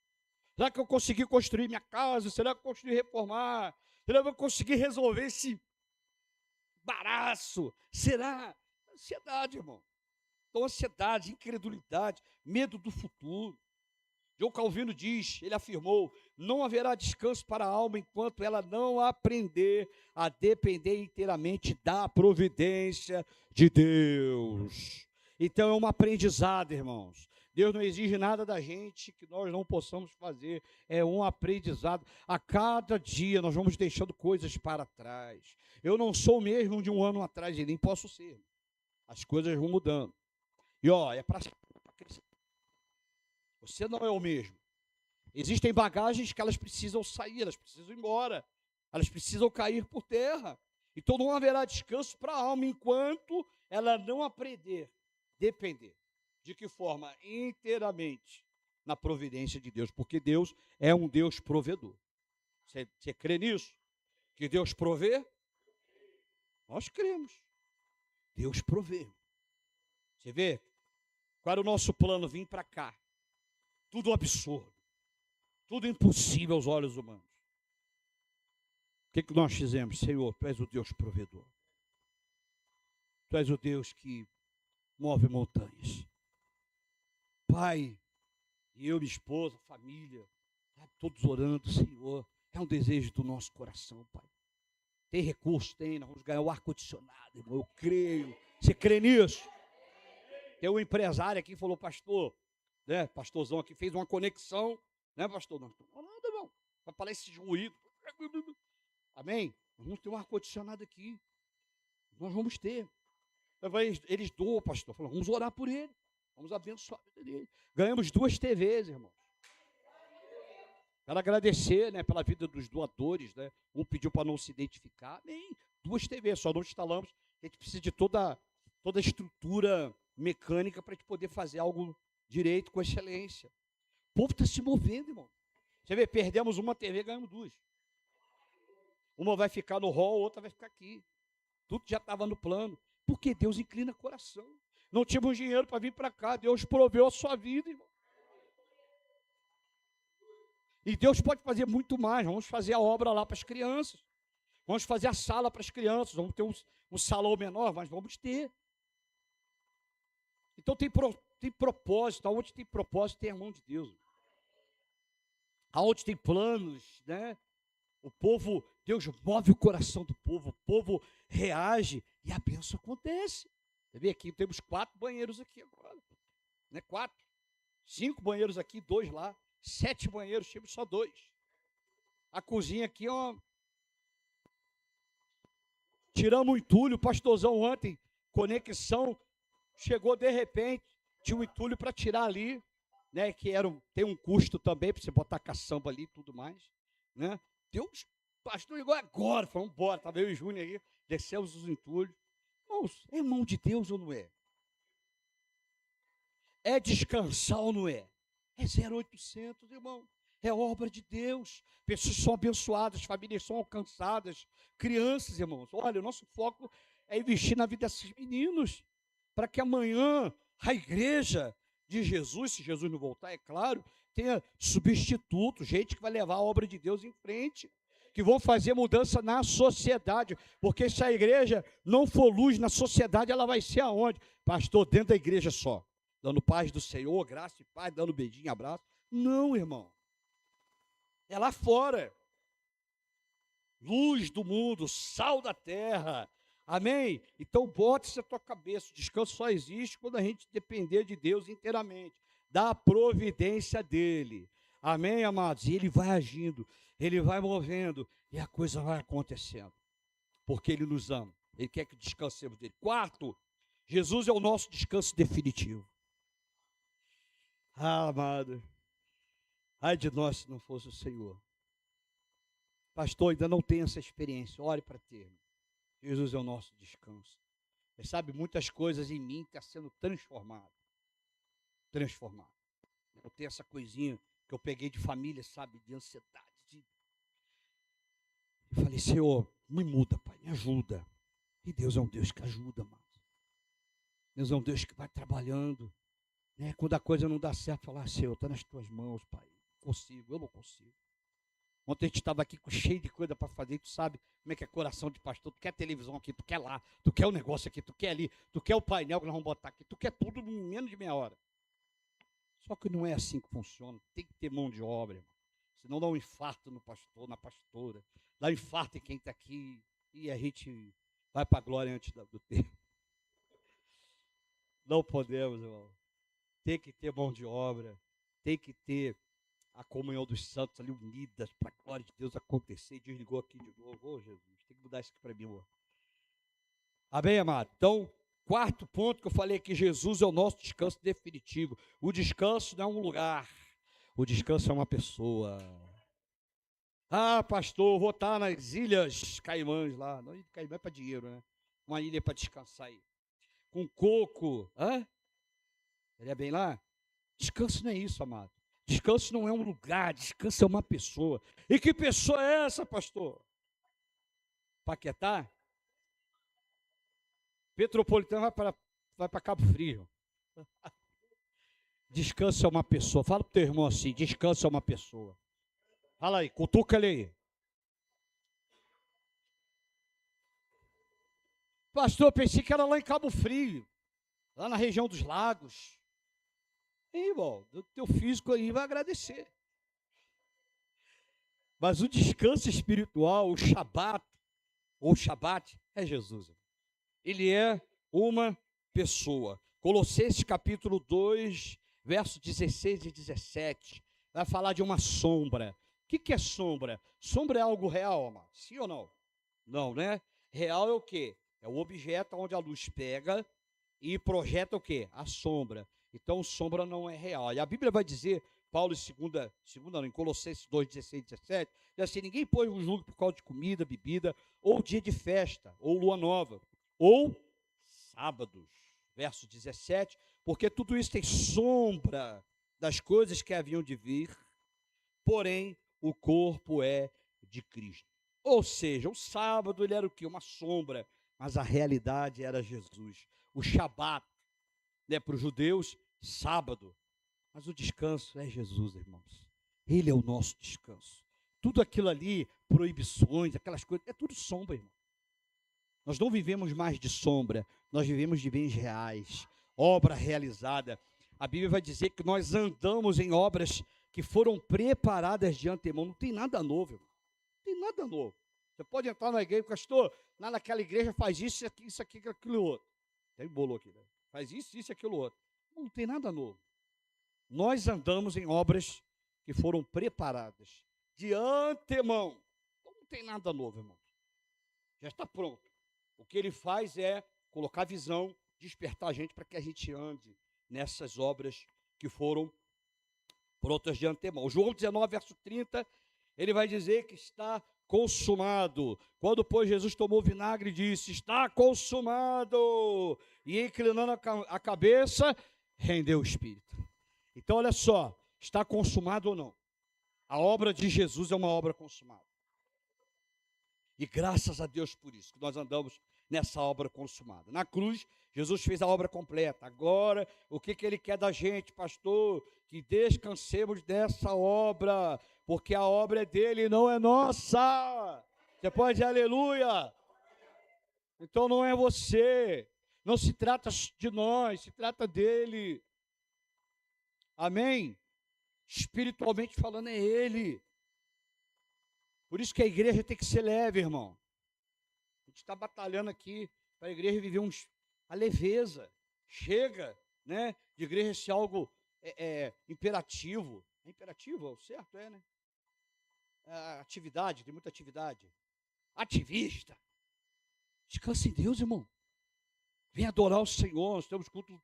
Será que eu consegui construir minha casa? Será que eu consegui reformar? Será que eu vou conseguir resolver esse embaraço? Será? Ansiedade, irmão. Então, ansiedade, incredulidade, medo do futuro. João Calvino diz, ele afirmou, não haverá descanso para a alma enquanto ela não aprender a depender inteiramente da providência de Deus. Então é um aprendizado, irmãos. Deus não exige nada da gente que nós não possamos fazer. É um aprendizado. A cada dia nós vamos deixando coisas para trás. Eu não sou o mesmo de um ano atrás e nem posso ser. As coisas vão mudando. E é para crescer. Você não é o mesmo. Existem bagagens que elas precisam sair, elas precisam ir embora. Elas precisam cair por terra. Então não haverá descanso para a alma enquanto ela não aprender, depender. De que forma? Inteiramente na providência de Deus. Porque Deus é um Deus provedor. Você crê nisso? Que Deus provê? Nós cremos. Deus provê. Você vê? Qual era o nosso plano? Vir para cá. Tudo absurdo. Tudo impossível aos olhos humanos. O que nós fizemos? Senhor, Tu és o Deus provedor. Tu és o Deus que move montanhas. Pai, e eu, minha esposa, família, todos orando, Senhor, é um desejo do nosso coração, Pai. Tem recurso? Tem, nós vamos ganhar o ar-condicionado, irmão, eu creio. Você crê nisso? Tem um empresário aqui que falou, pastor, né, pastorzão aqui, fez uma conexão, né, pastor? Não estou falando, irmão, vai falar esse ruído. Amém? Nós vamos ter um ar-condicionado aqui. Nós vamos ter. Eles doam, pastor. Falou, vamos orar por ele. Vamos abençoar a vida dele. Ganhamos 2 TVs, irmãos. Quero agradecer, né, pela vida dos doadores, né? Um pediu para não se identificar. Nem 2 TVs, só não instalamos. A gente precisa de toda a estrutura mecânica para a gente poder fazer algo direito, com excelência. O povo está se movendo, irmão. Você vê, perdemos uma TV, ganhamos 2. Uma vai ficar no hall, outra vai ficar aqui. Tudo já estava no plano. Porque Deus inclina o coração. Não tínhamos dinheiro para vir para cá. Deus proveu a sua vida, irmão. E Deus pode fazer muito mais. Vamos fazer a obra lá para as crianças. Vamos fazer a sala para as crianças. Vamos ter um salão menor, mas vamos ter. Então tem propósito. Aonde tem propósito tem a mão de Deus. Aonde tem planos, né? O povo, Deus move o coração do povo. O povo reage e a bênção acontece. Você vê aqui, temos 4 banheiros aqui agora. Né? 4. 5 banheiros aqui, 2 lá. 7 banheiros, temos só 2. A cozinha aqui, tiramos o entulho, o pastorzão ontem, conexão, chegou de repente, tinha um entulho para tirar ali, né? Que tem um custo também, para você botar caçamba ali e tudo mais. Né? Deus, pastor, ligou agora, falamos, bora, estava eu e o Júnior aí, descemos os entulhos. Irmãos, é mão de Deus ou não é? É descansar ou não é? É 0800, irmão. É obra de Deus. Pessoas são abençoadas, famílias são alcançadas. Crianças, irmãos. Olha, o nosso foco é investir na vida desses meninos. Para que amanhã a igreja de Jesus, se Jesus não voltar, é claro, tenha substituto, gente que vai levar a obra de Deus em frente. Que vão fazer mudança na sociedade. Porque se a igreja não for luz na sociedade, ela vai ser aonde? Pastor, dentro da igreja só. Dando paz do Senhor, graça e paz, dando beijinho, abraço. Não, irmão. É lá fora. Luz do mundo, sal da terra. Amém? Então bote isso na tua cabeça. O descanso só existe quando a gente depender de Deus inteiramente. Da providência dEle. Amém, amados? E Ele vai agindo. Ele vai movendo. E a coisa vai acontecendo. Porque Ele nos ama. Ele quer que descansemos dEle. 4. Jesus é o nosso descanso definitivo. Ah, amado, ai de nós se não fosse o Senhor. Pastor, ainda não tem essa experiência, ore para ter. Jesus é o nosso descanso. Você sabe, muitas coisas em mim estão sendo transformadas. Eu tenho essa coisinha que eu peguei de família, sabe, de ansiedade. Eu falei, Senhor, me muda, Pai, me ajuda. E Deus é um Deus que ajuda, amado. Deus é um Deus que vai trabalhando. Né? Quando a coisa não dá certo, falar, Senhor, está nas tuas mãos, Pai. Eu não consigo. Ontem a gente estava aqui cheio de coisa para fazer, tu sabe como é que é coração de pastor, tu quer televisão aqui, tu quer lá, tu quer o negócio aqui, tu quer ali, tu quer o painel que nós vamos botar aqui, tu quer tudo em menos de meia hora. Só que não é assim que funciona. Tem que ter mão de obra, irmão. Senão dá um infarto no pastor, na pastora. Dá um infarto em quem está aqui. E a gente vai para a glória antes do tempo. Não podemos, irmão. Tem que ter mão de obra. Tem que ter a comunhão dos santos ali unidas para a glória de Deus acontecer. Desligou aqui de novo. Ô, Jesus, tem que mudar isso aqui para mim, amor. Amém, amado? Então, quarto ponto que eu falei que Jesus é o nosso descanso definitivo. O descanso não é um lugar. O descanso é uma pessoa. Ah, pastor, vou estar nas Ilhas Caimãs lá. Não, Caimã é para dinheiro, né? Uma ilha para descansar aí. Com coco. Hã? Ele é bem lá? Descanso não é isso, amado. Descanso não é um lugar, descanso é uma pessoa. E que pessoa é essa, pastor? Paquetá? Petropolitano vai para Cabo Frio. Descanso é uma pessoa. Fala para o teu irmão assim, descanso é uma pessoa. Fala aí, cutuca ele aí. Pastor, pensei que era lá em Cabo Frio, lá na região dos lagos. E, irmão, o teu físico aí vai agradecer. Mas o descanso espiritual, o Shabat, ou Shabat, é Jesus. Ele é uma pessoa. Colossenses capítulo 2, versos 16 e 17, vai falar de uma sombra. O que é sombra? Sombra é algo real, amado? Sim ou não? Não, né? Real é o quê? É o objeto onde a luz pega e projeta o quê? A sombra. Então, sombra não é real. E a Bíblia vai dizer, Paulo em Colossenses 2, 16 e 17, diz assim, ninguém põe um julgo por causa de comida, bebida, ou dia de festa, ou lua nova, ou sábados. Verso 17, porque tudo isso tem sombra das coisas que haviam de vir, porém, o corpo é de Cristo. Ou seja, o sábado ele era o quê? Uma sombra, mas a realidade era Jesus. O Shabat, né, para os judeus, sábado. Mas o descanso é Jesus, irmãos. Ele é o nosso descanso. Tudo aquilo ali, proibições, aquelas coisas, é tudo sombra, irmão. Nós não vivemos mais de sombra, nós vivemos de bens reais, obra realizada. A Bíblia vai dizer que nós andamos em obras que foram preparadas de antemão. Não tem nada novo, irmão. Não tem nada novo. Você pode entrar na igreja, pastor, lá naquela igreja faz isso aqui, aquilo outro. Tem bolo aqui, né? Faz isso e aquilo outro. Não tem nada novo. Nós andamos em obras que foram preparadas de antemão. Então não tem nada novo, irmão. Já está pronto. O que ele faz é colocar visão, despertar a gente para que a gente ande nessas obras que foram prontas de antemão. João 19, verso 30, ele vai dizer que está consumado. Quando, pois, Jesus tomou vinagre e disse, está consumado, e inclinando a cabeça, rendeu o espírito. Então, olha só, está consumado ou não? A obra de Jesus é uma obra consumada. E graças a Deus por isso, que nós andamos nessa obra consumada. Na cruz, Jesus fez a obra completa. Agora, o que Ele quer da gente, pastor? Que descansemos dessa obra, porque a obra é dele e não é nossa. Você pode dizer aleluia? Então não é você. Não se trata de nós, se trata dele. Amém? Espiritualmente falando, é ele. Por isso que a igreja tem que ser leve, irmão. A gente está batalhando aqui para a igreja viver a leveza. Chega, né, de igreja ser algo imperativo. É imperativo? Certo, é, né? Atividade, tem muita atividade. Ativista. Descansa em Deus, irmão. Vem adorar o Senhor. Nós temos culto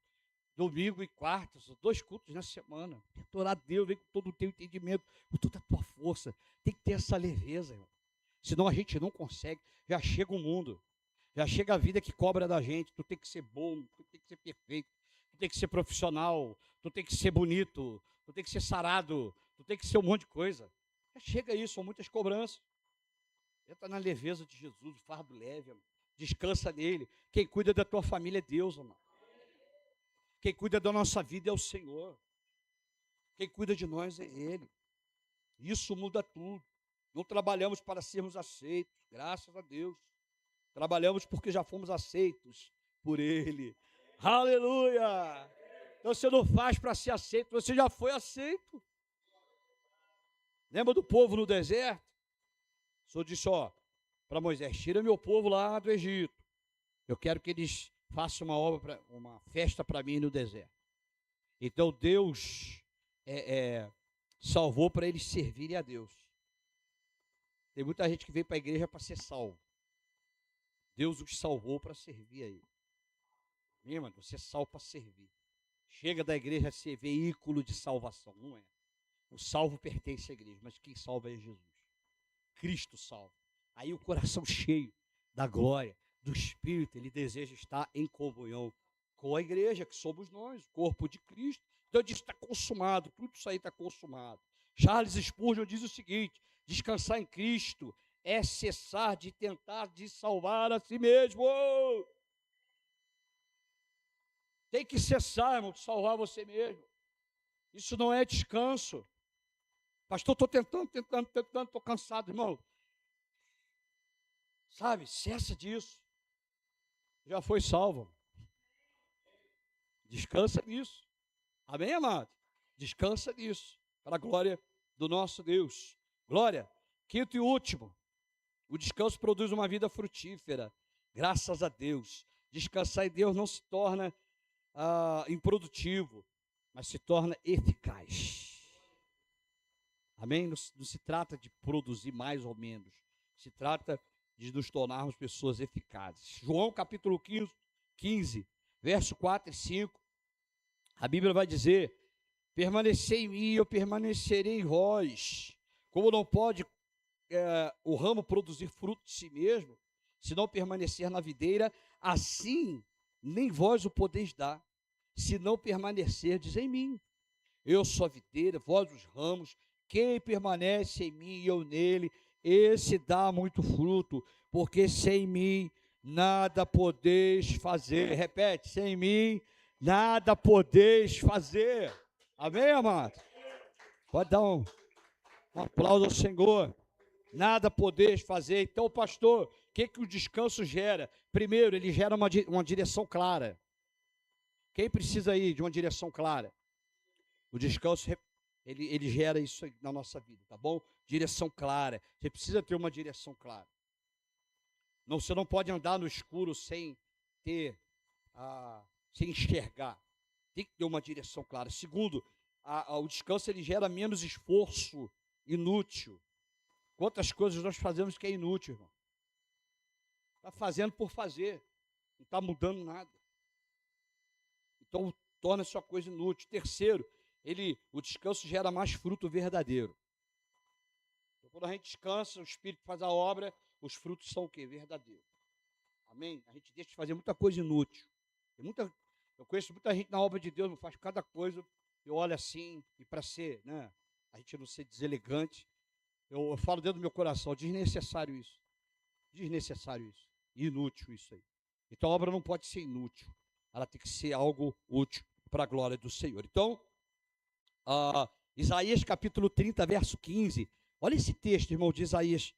domingo e quarta, são 2 cultos na semana. Vem adorar a Deus, vem com todo o teu entendimento, com toda a tua força. Tem que ter essa leveza, irmão. Senão a gente não consegue. Já chega o mundo. Já chega a vida que cobra da gente. Tu tem que ser bom, tu tem que ser perfeito, tu tem que ser profissional, tu tem que ser bonito, tu tem que ser sarado, tu tem que ser um monte de coisa. Já chega isso, são muitas cobranças. Entra na leveza de Jesus, o fardo leve, irmão. Descansa nele. Quem cuida da tua família é Deus, irmão. Quem cuida da nossa vida é o Senhor. Quem cuida de nós é Ele. Isso muda tudo. Não trabalhamos para sermos aceitos, graças a Deus. Trabalhamos porque já fomos aceitos por Ele. Aleluia! Então você não faz para ser aceito, você já foi aceito. Lembra do povo no deserto? O Senhor disse, ó, para Moisés, tira meu povo lá do Egito. Eu quero que eles façam uma festa para mim no deserto. Então Deus salvou para eles servirem a Deus. Tem muita gente que veio para a igreja para ser salvo. Deus os salvou para servir a Ele. Meu irmão, você é salvo para servir. Chega da igreja a ser veículo de salvação, não é? O salvo pertence à igreja, mas quem salva é Jesus. Cristo salva. Aí o coração cheio da glória, do Espírito, ele deseja estar em comunhão com a igreja, que somos nós, o corpo de Cristo. Então ele diz, está consumado, tudo isso aí está consumado. Charles Spurgeon diz o seguinte, descansar em Cristo é cessar de tentar de salvar a si mesmo. Tem que cessar, irmão, de salvar você mesmo. Isso não é descanso. Pastor, estou tentando, estou cansado, irmão. Sabe, cessa disso. Já foi salvo. Descansa nisso. Amém, amado? Descansa nisso. Para a glória do nosso Deus. Glória. Quinto e último. O descanso produz uma vida frutífera. Graças a Deus. Descansar em Deus não se torna improdutivo, mas se torna eficaz. Amém? Não se trata de produzir mais ou menos. Se trata de nos tornarmos pessoas eficazes. João capítulo 15, verso 4 e 5. A Bíblia vai dizer, permanecei em mim, eu permanecerei em vós. Como não pode o ramo produzir fruto de si mesmo, se não permanecer na videira, assim nem vós o podeis dar, se não permanecerdes em mim. Eu sou a videira, vós os ramos, quem permanece em mim e eu nele, esse dá muito fruto, porque sem mim nada podeis fazer. Repete, sem mim nada podeis fazer. Amém, amado? Pode dar um aplauso ao Senhor. Nada podeis fazer. Então, pastor, o que o descanso gera? Primeiro, ele gera uma direção clara. Quem precisa aí de uma direção clara? O descanso, ele gera isso na nossa vida, tá bom? Direção clara. Você precisa ter uma direção clara. Não, você não pode andar no escuro sem enxergar. Tem que ter uma direção clara. Segundo, o descanso ele gera menos esforço inútil. Quantas coisas nós fazemos que é inútil, irmão? Está fazendo por fazer. Não está mudando nada. Então, torna-se uma coisa inútil. Terceiro, o descanso gera mais fruto verdadeiro. Então, quando a gente descansa, o Espírito faz a obra, os frutos são o quê? Verdadeiros. Amém? A gente deixa de fazer muita coisa inútil. Eu conheço muita gente na obra de Deus, faz cada coisa, eu olho assim, e para ser, né, a gente não ser deselegante, eu falo dentro do meu coração, desnecessário isso. Desnecessário isso. Inútil isso aí. Então a obra não pode ser inútil. Ela tem que ser algo útil para a glória do Senhor. Então, Isaías capítulo 30, verso 15. Olha esse texto, irmão, de Isaías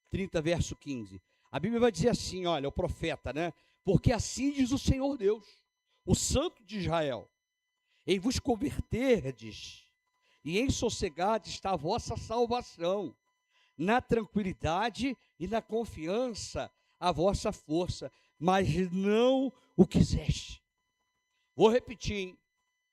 30, verso 15. A Bíblia vai dizer assim, olha, o profeta, né? Porque assim diz o Senhor Deus, o Santo de Israel, em vos converterdes e em sossegardes está a vossa salvação, na tranquilidade e na confiança a vossa força, mas não o quiseste. Vou repetir, hein?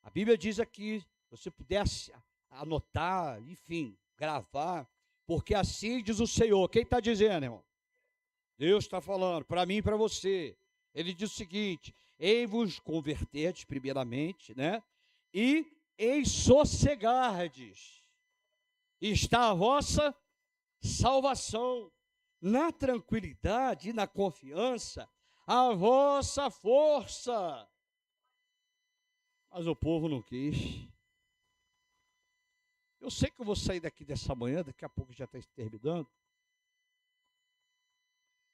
A Bíblia diz aqui, se você pudesse anotar, enfim, gravar, porque assim diz o Senhor. Quem está dizendo, irmão? Deus está falando para mim e para você. Ele diz o seguinte, em vos converterdes primeiramente, né? E em sossegardes está a vossa salvação, na tranquilidade e na confiança a vossa força. Mas o povo não quis. Eu sei que eu vou sair daqui dessa manhã, daqui a pouco já está terminando.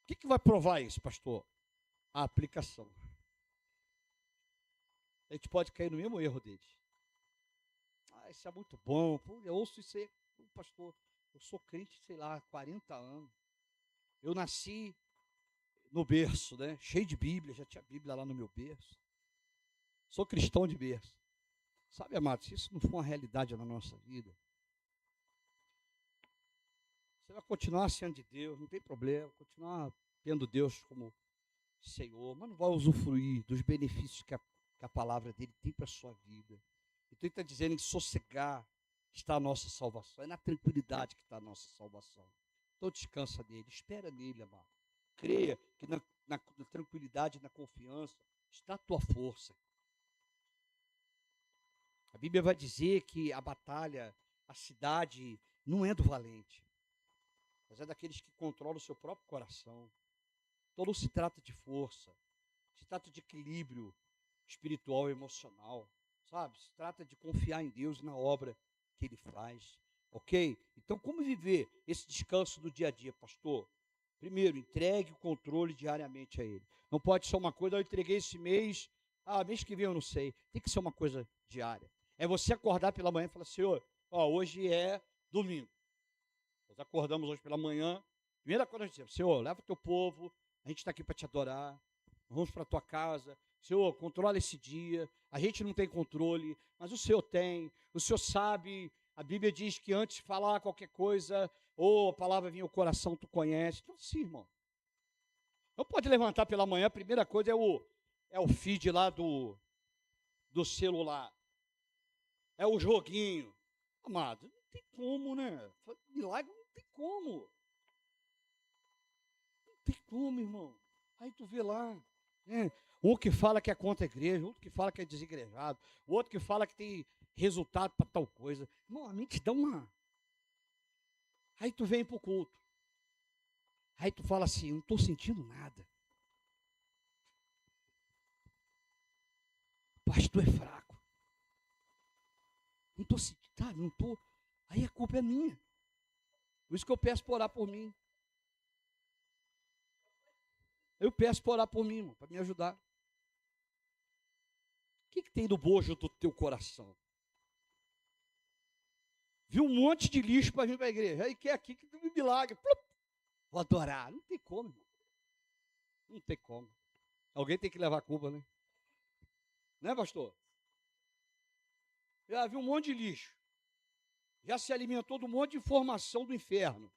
O que vai provar isso, pastor? A aplicação. A gente pode cair no mesmo erro deles. Isso é muito bom. Pô, eu ouço isso aí, pastor. Eu sou crente, sei lá, há 40 anos. Eu nasci no berço, né? Cheio de Bíblia, já tinha Bíblia lá no meu berço. Sou cristão de berço. Sabe, amados, se isso não for uma realidade na nossa vida, você vai continuar sendo de Deus, não tem problema, continuar tendo Deus como Senhor, mas não vai usufruir dos benefícios que a palavra dele tem para a sua vida. Então ele está dizendo que sossegar está a nossa salvação, é na tranquilidade que está a nossa salvação. Então descansa nele, espera nele, amado. Creia que na tranquilidade, na confiança, está a tua força. A Bíblia vai dizer que a batalha, a cidade, não é do valente, mas é daqueles que controlam o seu próprio coração. Então não se trata de força, se trata de equilíbrio espiritual e emocional, sabe? Se trata de confiar em Deus e na obra que Ele faz, ok? Então como viver esse descanso do dia a dia, pastor? Primeiro, entregue o controle diariamente a Ele. Não pode ser uma coisa, eu entreguei esse mês, mês que vem eu não sei. Tem que ser uma coisa diária. É você acordar pela manhã e falar, Senhor, hoje é domingo. Nós acordamos hoje pela manhã, primeira coisa que nós dizemos, Senhor, leva o teu povo, a gente está aqui para te adorar, vamos para a tua casa, Senhor, controla esse dia, a gente não tem controle, mas o Senhor tem, o Senhor sabe, a Bíblia diz que antes de falar qualquer coisa, ou a palavra vinha ao coração, tu conhece, então sim, irmão. Não pode levantar pela manhã, a primeira coisa é o feed lá do celular, é o joguinho, amado, não tem como, né? Milagre não tem como. Não tem como, irmão. Aí tu vê lá, né? Um que fala que é contra a igreja, outro que fala que é desigrejado, o outro que fala que tem resultado para tal coisa. Irmão, a mente dá uma... Aí tu vem para o culto. Aí tu fala assim, não estou sentindo nada. O pastor é fraco. Não estou sentindo, sabe? Não estou... Aí a culpa é minha. Por isso que eu peço para orar por mim. Eu peço para orar por mim, irmão, para me ajudar. O que tem no bojo do teu coração? Viu um monte de lixo para vir para a igreja. Aí quer aqui que tem um milagre. Vou adorar. Não tem como, irmão. Não tem como. Alguém tem que levar a culpa, né? Né, pastor? Já viu um monte de lixo. Já se alimentou de um monte de informação do inferno.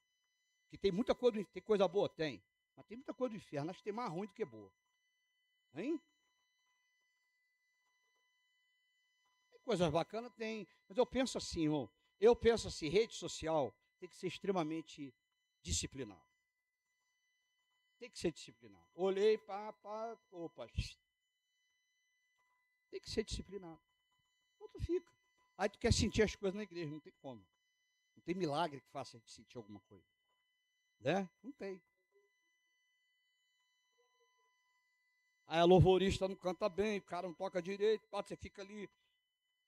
Que tem muita coisa, tem coisa boa? Tem. Mas tem muita coisa do inferno. Acho que tem mais ruim do que boa. Hein? Tem coisas bacanas? Tem. Mas eu penso assim, irmão. Eu penso assim, rede social tem que ser extremamente disciplinado. Tem que ser disciplinado. Olhei, opa. Tem que ser disciplinado. Então tu fica. Aí tu quer sentir as coisas na igreja, não tem como. Não tem milagre que faça a gente sentir alguma coisa. Né? Não tem. Aí a louvorista não canta bem, o cara não toca direito, você fica ali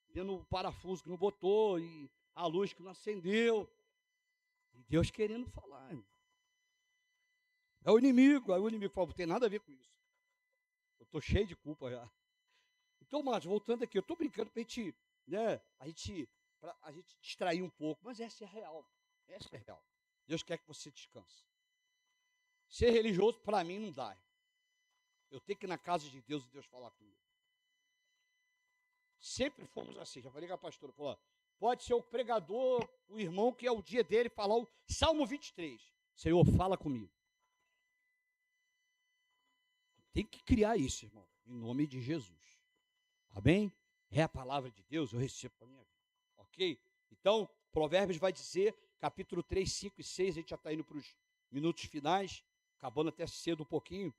vendo o parafuso que não botou e a luz que não acendeu. E Deus querendo falar. Irmão. É o inimigo. Aí o inimigo fala, não tem nada a ver com isso. Eu estou cheio de culpa já. Então, mas voltando aqui, eu estou brincando para a gente distrair um pouco, mas essa é real. Essa é real. Deus quer que você descanse. Ser religioso, para mim, não dá. Eu tenho que ir na casa de Deus e Deus falar comigo. Sempre fomos assim. Já falei com a pastora, falou, pode ser o pregador, o irmão, que é o dia dele, falar o Salmo 23. Senhor, fala comigo. Tem que criar isso, irmão, em nome de Jesus. Amém? É a palavra de Deus, eu recebo para a minha vida. Ok? Então, Provérbios vai dizer, capítulo 3, 5 e 6, a gente já está indo para os minutos finais, acabando até cedo um pouquinho.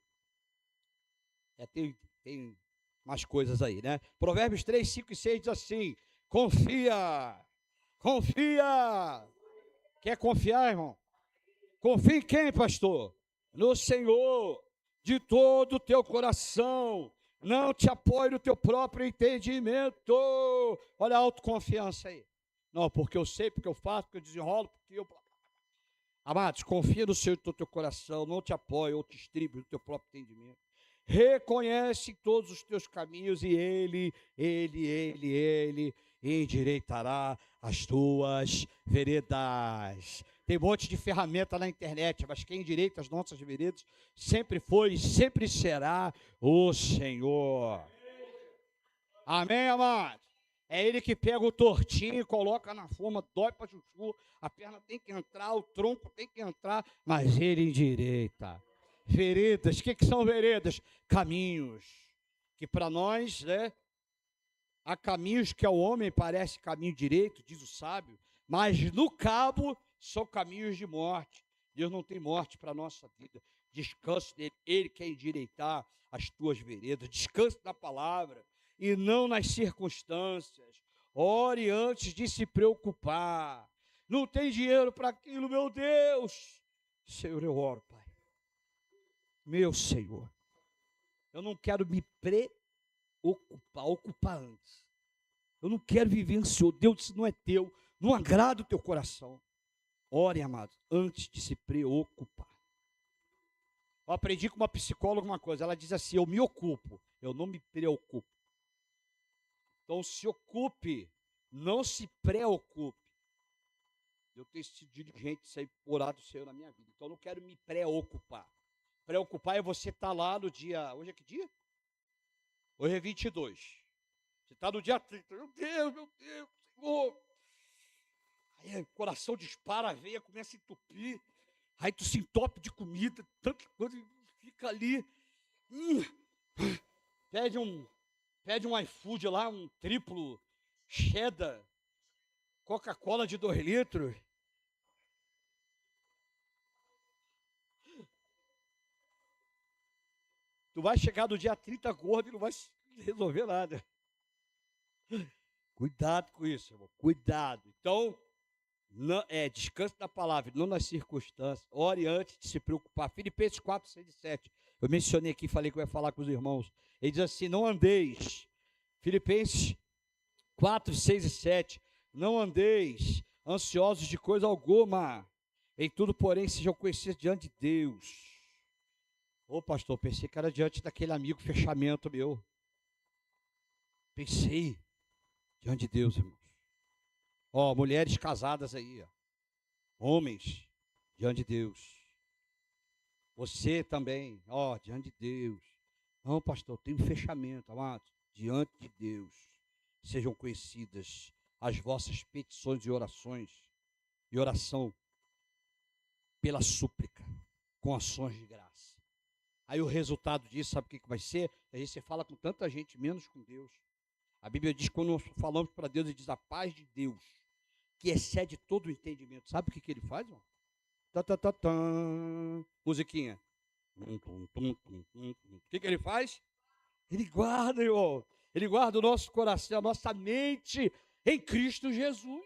Tem mais coisas aí, né? Provérbios 3, 5 e 6 diz assim, confia. Quer confiar, irmão? Confia em quem, pastor? No Senhor, de todo o teu coração. Não te apoie no teu próprio entendimento. Olha a autoconfiança aí. Não, porque eu sei, porque eu faço, porque eu desenrolo, porque eu... Amados, confia no Senhor de todo o teu coração. Não te apoie ou te estribe no teu próprio entendimento. Reconhece todos os teus caminhos e Ele endireitará as tuas veredas. Tem um monte de ferramenta na internet, mas quem endireita as nossas veredas sempre foi e sempre será o Senhor. Amém, amados? É ele que pega o tortinho e coloca na forma, dói para chuchu, a perna tem que entrar, o tronco tem que entrar, mas ele endireita. Veredas, o que são veredas? Caminhos, que para nós, né, há caminhos que ao homem parece caminho direito, diz o sábio, mas no cabo são caminhos de morte. Deus não tem morte para a nossa vida. Descanse nele, ele quer endireitar as tuas veredas, descanse na palavra e não nas circunstâncias. Ore antes de se preocupar. Não tem dinheiro para aquilo, meu Deus. Senhor, eu oro, Pai. Meu Senhor, eu não quero me ocupar antes. Eu não quero viver ansioso. Deus, isso não é teu, não agrada o teu coração. Ore, amados, antes de se preocupar. Eu aprendi com uma psicóloga uma coisa, ela diz assim: eu me ocupo, eu não me preocupo. Então se ocupe, não se preocupe. Eu tenho sido diligente, isso aí, orado Senhor na minha vida. Então eu não quero me preocupar. Preocupar é você estar lá no dia, hoje é que dia? Hoje é 22. Você está no dia 30, meu Deus, Senhor. Aí o coração dispara, a veia começa a entupir. Aí tu se entope de comida, tanta coisa, fica ali. Pede um iFood lá, um triplo cheddar, Coca-Cola de 2 litros. Tu vai chegar no dia 30 gordo e não vai resolver nada. Cuidado com isso, irmão. Cuidado. Então, descanse na palavra, não nas circunstâncias. Ore antes de se preocupar. Filipenses 4, 6 e 7. Eu mencionei aqui, falei que eu ia falar com os irmãos. Ele diz assim: não andeis. Filipenses 4, 6 e 7. Não andeis ansiosos de coisa alguma. Em tudo, porém, sejam conhecidos diante de Deus. Ô pastor, pensei que era diante daquele amigo fechamento meu. Pensei diante de Deus, irmãos. Ó, mulheres casadas aí, ó. Homens diante de Deus. Você também, ó, diante de Deus. Não, pastor, tem um fechamento, amados. Diante de Deus. Sejam conhecidas as vossas petições e orações. E oração pela súplica, com ações de graça. Aí o resultado disso, sabe o que vai ser? Aí você fala com tanta gente, menos com Deus. A Bíblia diz que quando nós falamos para Deus, ele diz: a paz de Deus, que excede todo o entendimento. Sabe o que ele faz, irmão? Musiquinha. O que ele faz? Ele guarda, irmão. Ele guarda o nosso coração, a nossa mente em Cristo Jesus.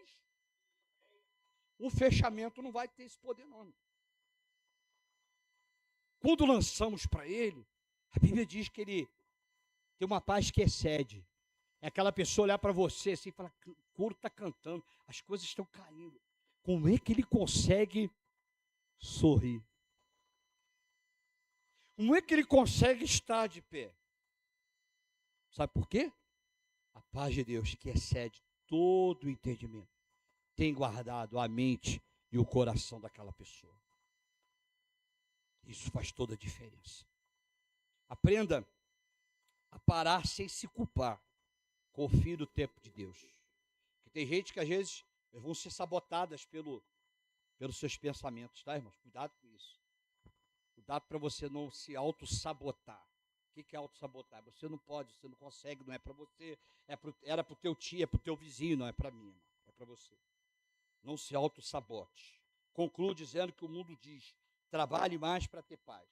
O fechamento não vai ter esse poder, não. Quando lançamos para ele, a Bíblia diz que ele tem uma paz que excede. É aquela pessoa olhar para você assim e falar: o coro está cantando, as coisas estão caindo. Como é que ele consegue sorrir? Como é que ele consegue estar de pé? Sabe por quê? A paz de Deus, que excede todo o entendimento, tem guardado a mente e o coração daquela pessoa. Isso faz toda a diferença. Aprenda a parar sem se culpar. Confie no tempo de Deus. Porque tem gente que às vezes vão ser sabotadas pelos seus pensamentos, tá, irmãos? Cuidado com isso. Cuidado para você não se auto-sabotar. O que é auto-sabotar? Você não pode, você não consegue, não é para você. Era para o teu tio, é para o teu vizinho, não é para mim, irmão. É para você. Não se auto-sabote. Concluo dizendo que o mundo diz: trabalhe mais para ter paz.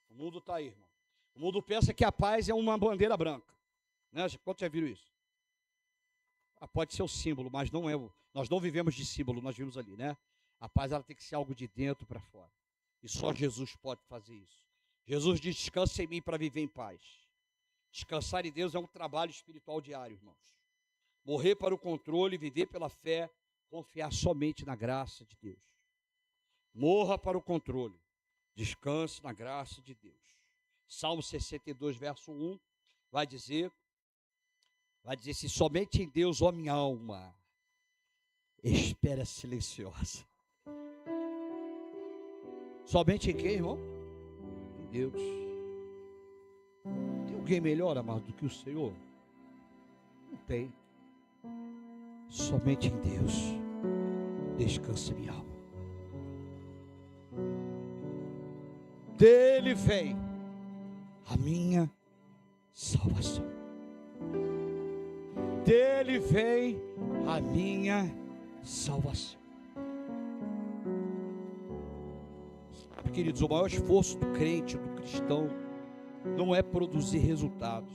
O mundo está aí, irmão. O mundo pensa que a paz é uma bandeira branca. Né? Quantos já viram isso? Pode ser o símbolo, mas não é. Nós não vivemos de símbolo, nós vimos ali, né? A paz, ela tem que ser algo de dentro para fora. E só Jesus pode fazer isso. Jesus diz: descansa em mim para viver em paz. Descansar em Deus é um trabalho espiritual diário, irmãos. Morrer para o controle, viver pela fé, confiar somente na graça de Deus. Morra para o controle, descanse na graça de Deus. Salmo 62, verso 1, vai dizer: se somente em Deus, ó minha alma, espera silenciosa. Somente em quem, irmão? Em Deus. Tem alguém melhor, amado, do que o Senhor? Não tem. Somente em Deus descansa minha alma. Dele vem a minha salvação. Dele vem a minha salvação. Sabe, queridos, o maior esforço do crente, do cristão, não é produzir resultados,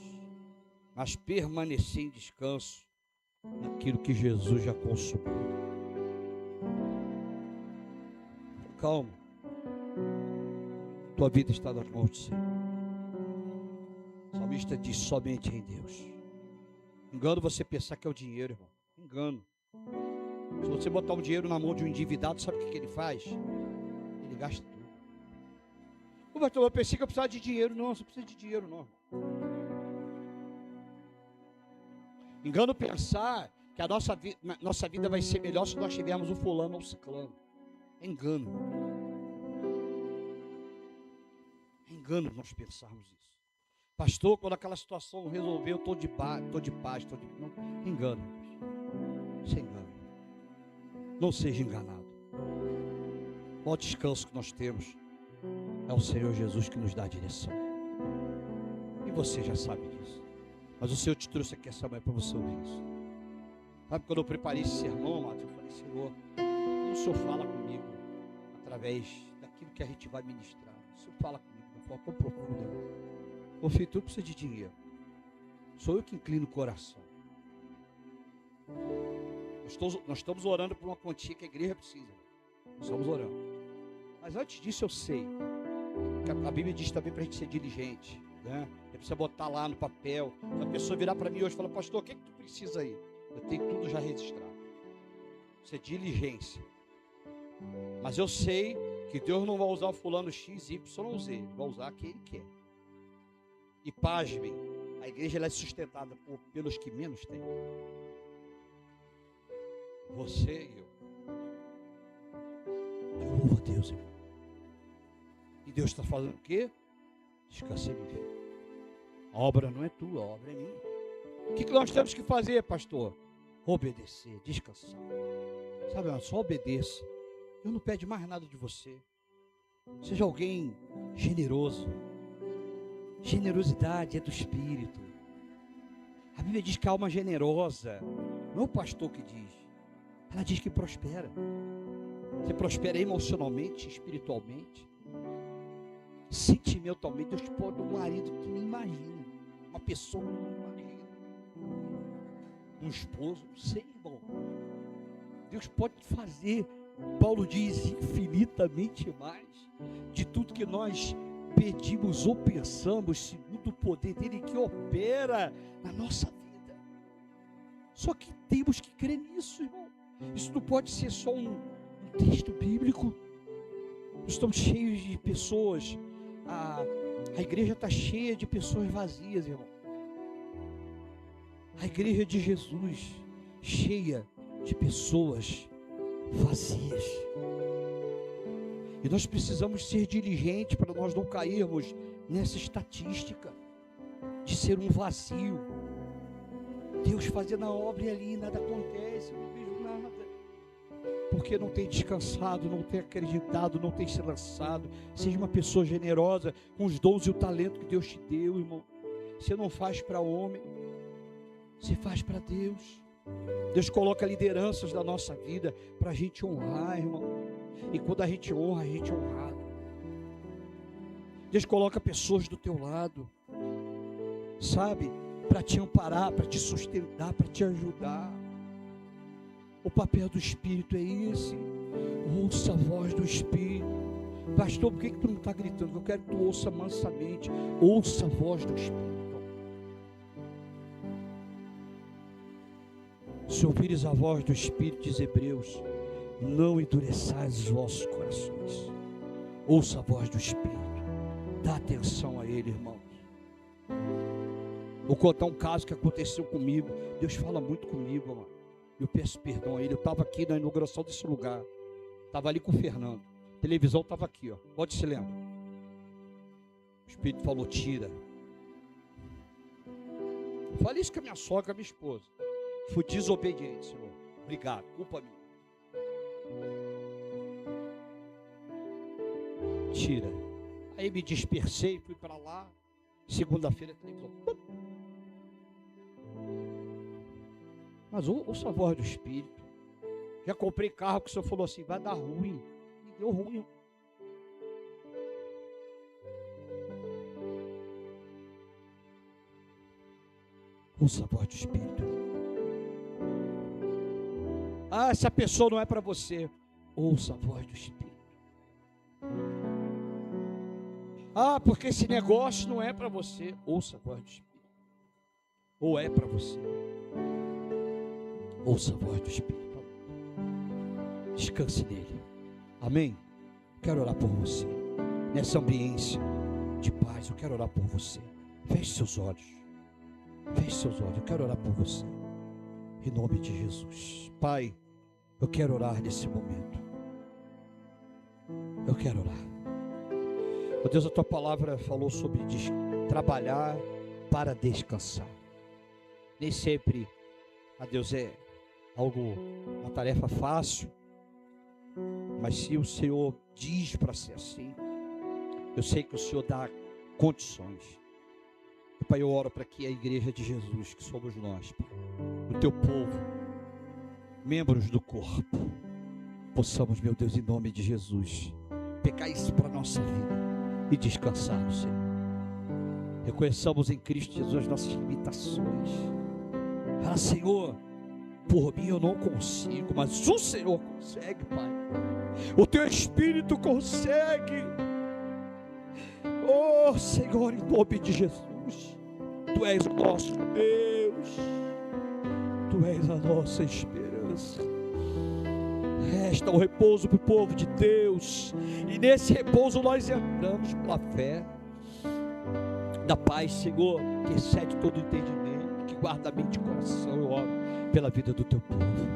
mas permanecer em descanso naquilo que Jesus já consumiu. Calma. Tua vida está nas mãos do Senhor. O salmista diz: somente em Deus. Engano você pensar que é o dinheiro, irmão. Engano. Se você botar um dinheiro na mão de um endividado, sabe o que ele faz? Ele gasta tudo. Ô, pastor, eu pensei que eu precisava de dinheiro. Não, você precisa de dinheiro, não. Engano pensar que a nossa vida vai ser melhor se nós tivermos um fulano ou um ciclano. É engano. É engano nós pensarmos isso. Pastor, quando aquela situação não resolveu, eu estou de paz, Não, engano. Isso é engano. Não seja enganado. O maior descanso que nós temos é o Senhor Jesus que nos dá a direção. E você já sabe disso. Mas o Senhor te trouxe aqui essa manhã para você ouvir isso. Sabe, quando eu preparei esse sermão, amado, eu falei: Senhor, como o Senhor fala comigo através daquilo que a gente vai ministrar. O Senhor fala comigo de uma forma tão profunda. Ô filho, tu precisa de dinheiro. Sou eu que inclino o coração. Nós estamos orando por uma quantia que a igreja precisa. Nós estamos orando. Mas antes disso eu sei que a Bíblia diz também para a gente ser diligente, né? Você precisa botar lá no papel. Se a pessoa virar para mim hoje e falar: pastor, o que tu precisa aí? Eu tenho tudo já registrado. Isso é diligência. Mas eu sei que Deus não vai usar o fulano X, Y, Z. Vai usar quem Ele quer. E pasmem, a igreja ela é sustentada pelos que menos têm. Você e eu. Eu louvo a Deus, irmão. E Deus está fazendo o quê? Descanse em mim. A obra não é tua, a obra é minha. O que nós temos que fazer, pastor? Obedecer, descansar. Sabe, só obedeça. Eu não peço mais nada de você. Seja alguém generoso. Generosidade é do Espírito. A Bíblia diz que a alma generosa, não é o pastor que diz, ela diz que prospera. Você prospera emocionalmente, espiritualmente, sentimentalmente. Deus pode dar um marido que nem imagina, uma pessoa que não imagina, um esposo, não sei, irmão. Deus pode fazer, Paulo diz, infinitamente mais de tudo que nós pedimos ou pensamos, segundo o poder dele que opera na nossa vida. Só que temos que crer nisso, irmão. Isso não pode ser só um texto bíblico. Nós estamos cheios de pessoas. A igreja está cheia de pessoas vazias, irmão. A igreja de Jesus cheia de pessoas vazias. E nós precisamos ser diligentes para nós não cairmos nessa estatística de ser um vazio. Deus fazendo a obra e ali nada acontece, eu não vejo nada. Porque não tem descansado, não tem acreditado, não tem se lançado. Seja uma pessoa generosa com os dons e o talento que Deus te deu, irmão. Você não faz para homem, você faz para Deus. Deus coloca lideranças da nossa vida para a gente honrar, irmão. E quando a gente honra, a gente é honrado. Deus coloca pessoas do teu lado, sabe, para te amparar, para te sustentar, para te ajudar. O papel do Espírito é esse. Ouça a voz do Espírito. Pastor, por que tu não está gritando? Eu quero que tu ouça mansamente. Ouça a voz do Espírito. Se ouvires a voz do Espírito, diz Hebreus, não endureçais os vossos corações. Ouça a voz do Espírito. Dá atenção a Ele, irmãos. Vou contar um caso que aconteceu comigo. Deus fala muito comigo, mano. Eu peço perdão a Ele. Eu estava aqui na inauguração desse lugar. Estava ali com o Fernando. A televisão estava aqui, ó. Pode se lembrar. O Espírito falou, tira. Eu falei isso com a minha sogra, com a minha esposa. Fui desobediente, Senhor. Obrigado, culpa minha. Tira. Aí me dispersei, fui para lá. Segunda-feira, televisão. Mas ouça a voz do Espírito. Já comprei carro que o senhor falou assim, vai dar ruim. E deu ruim. Ouça a voz do Espírito. Ah, essa pessoa não é para você. Ouça a voz do Espírito. Ah, porque esse negócio não é para você. Ouça a voz do Espírito. Ou é para você. Ouça a voz do Espírito. Descanse nele. Amém? Quero orar por você. Nessa ambiência de paz, eu quero orar por você. Feche seus olhos. Feche seus olhos. Eu quero orar por você. Em nome de Jesus. Pai, eu quero orar nesse momento. Eu quero orar. Oh Deus, a tua palavra falou sobre trabalhar para descansar. Nem sempre, a Deus, é uma tarefa fácil. Mas se o Senhor diz para ser assim, eu sei que o Senhor dá condições. Pai, eu oro para que a igreja de Jesus, que somos nós, Pai, o teu povo, membros do corpo, possamos, meu Deus, em nome de Jesus, pegar isso para a nossa vida e descansar no Senhor. Reconheçamos em Cristo Jesus as nossas limitações. Fala, Senhor, por mim eu não consigo, mas o Senhor consegue, Pai. O teu Espírito consegue. Oh, Senhor, em nome de Jesus, tu és o nosso Deus, tu és a nossa esperança. Resta o repouso para o povo de Deus, e nesse repouso nós entramos pela fé da paz, Senhor, que excede todo entendimento, que guarda a mente e o coração. Eu oro pela vida do teu povo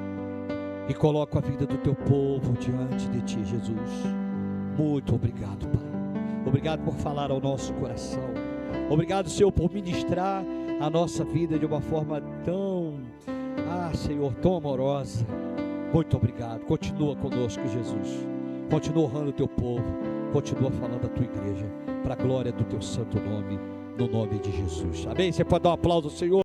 e coloco a vida do teu povo diante de ti, Jesus. Muito obrigado, Pai. Obrigado por falar ao nosso coração. Obrigado, Senhor, por ministrar a nossa vida de uma forma tão, Senhor, tão amorosa. Muito obrigado. Continua conosco, Jesus. Continua honrando o teu povo. Continua falando da tua igreja, para a glória do teu santo nome, no nome de Jesus. Amém? Você pode dar um aplauso ao Senhor?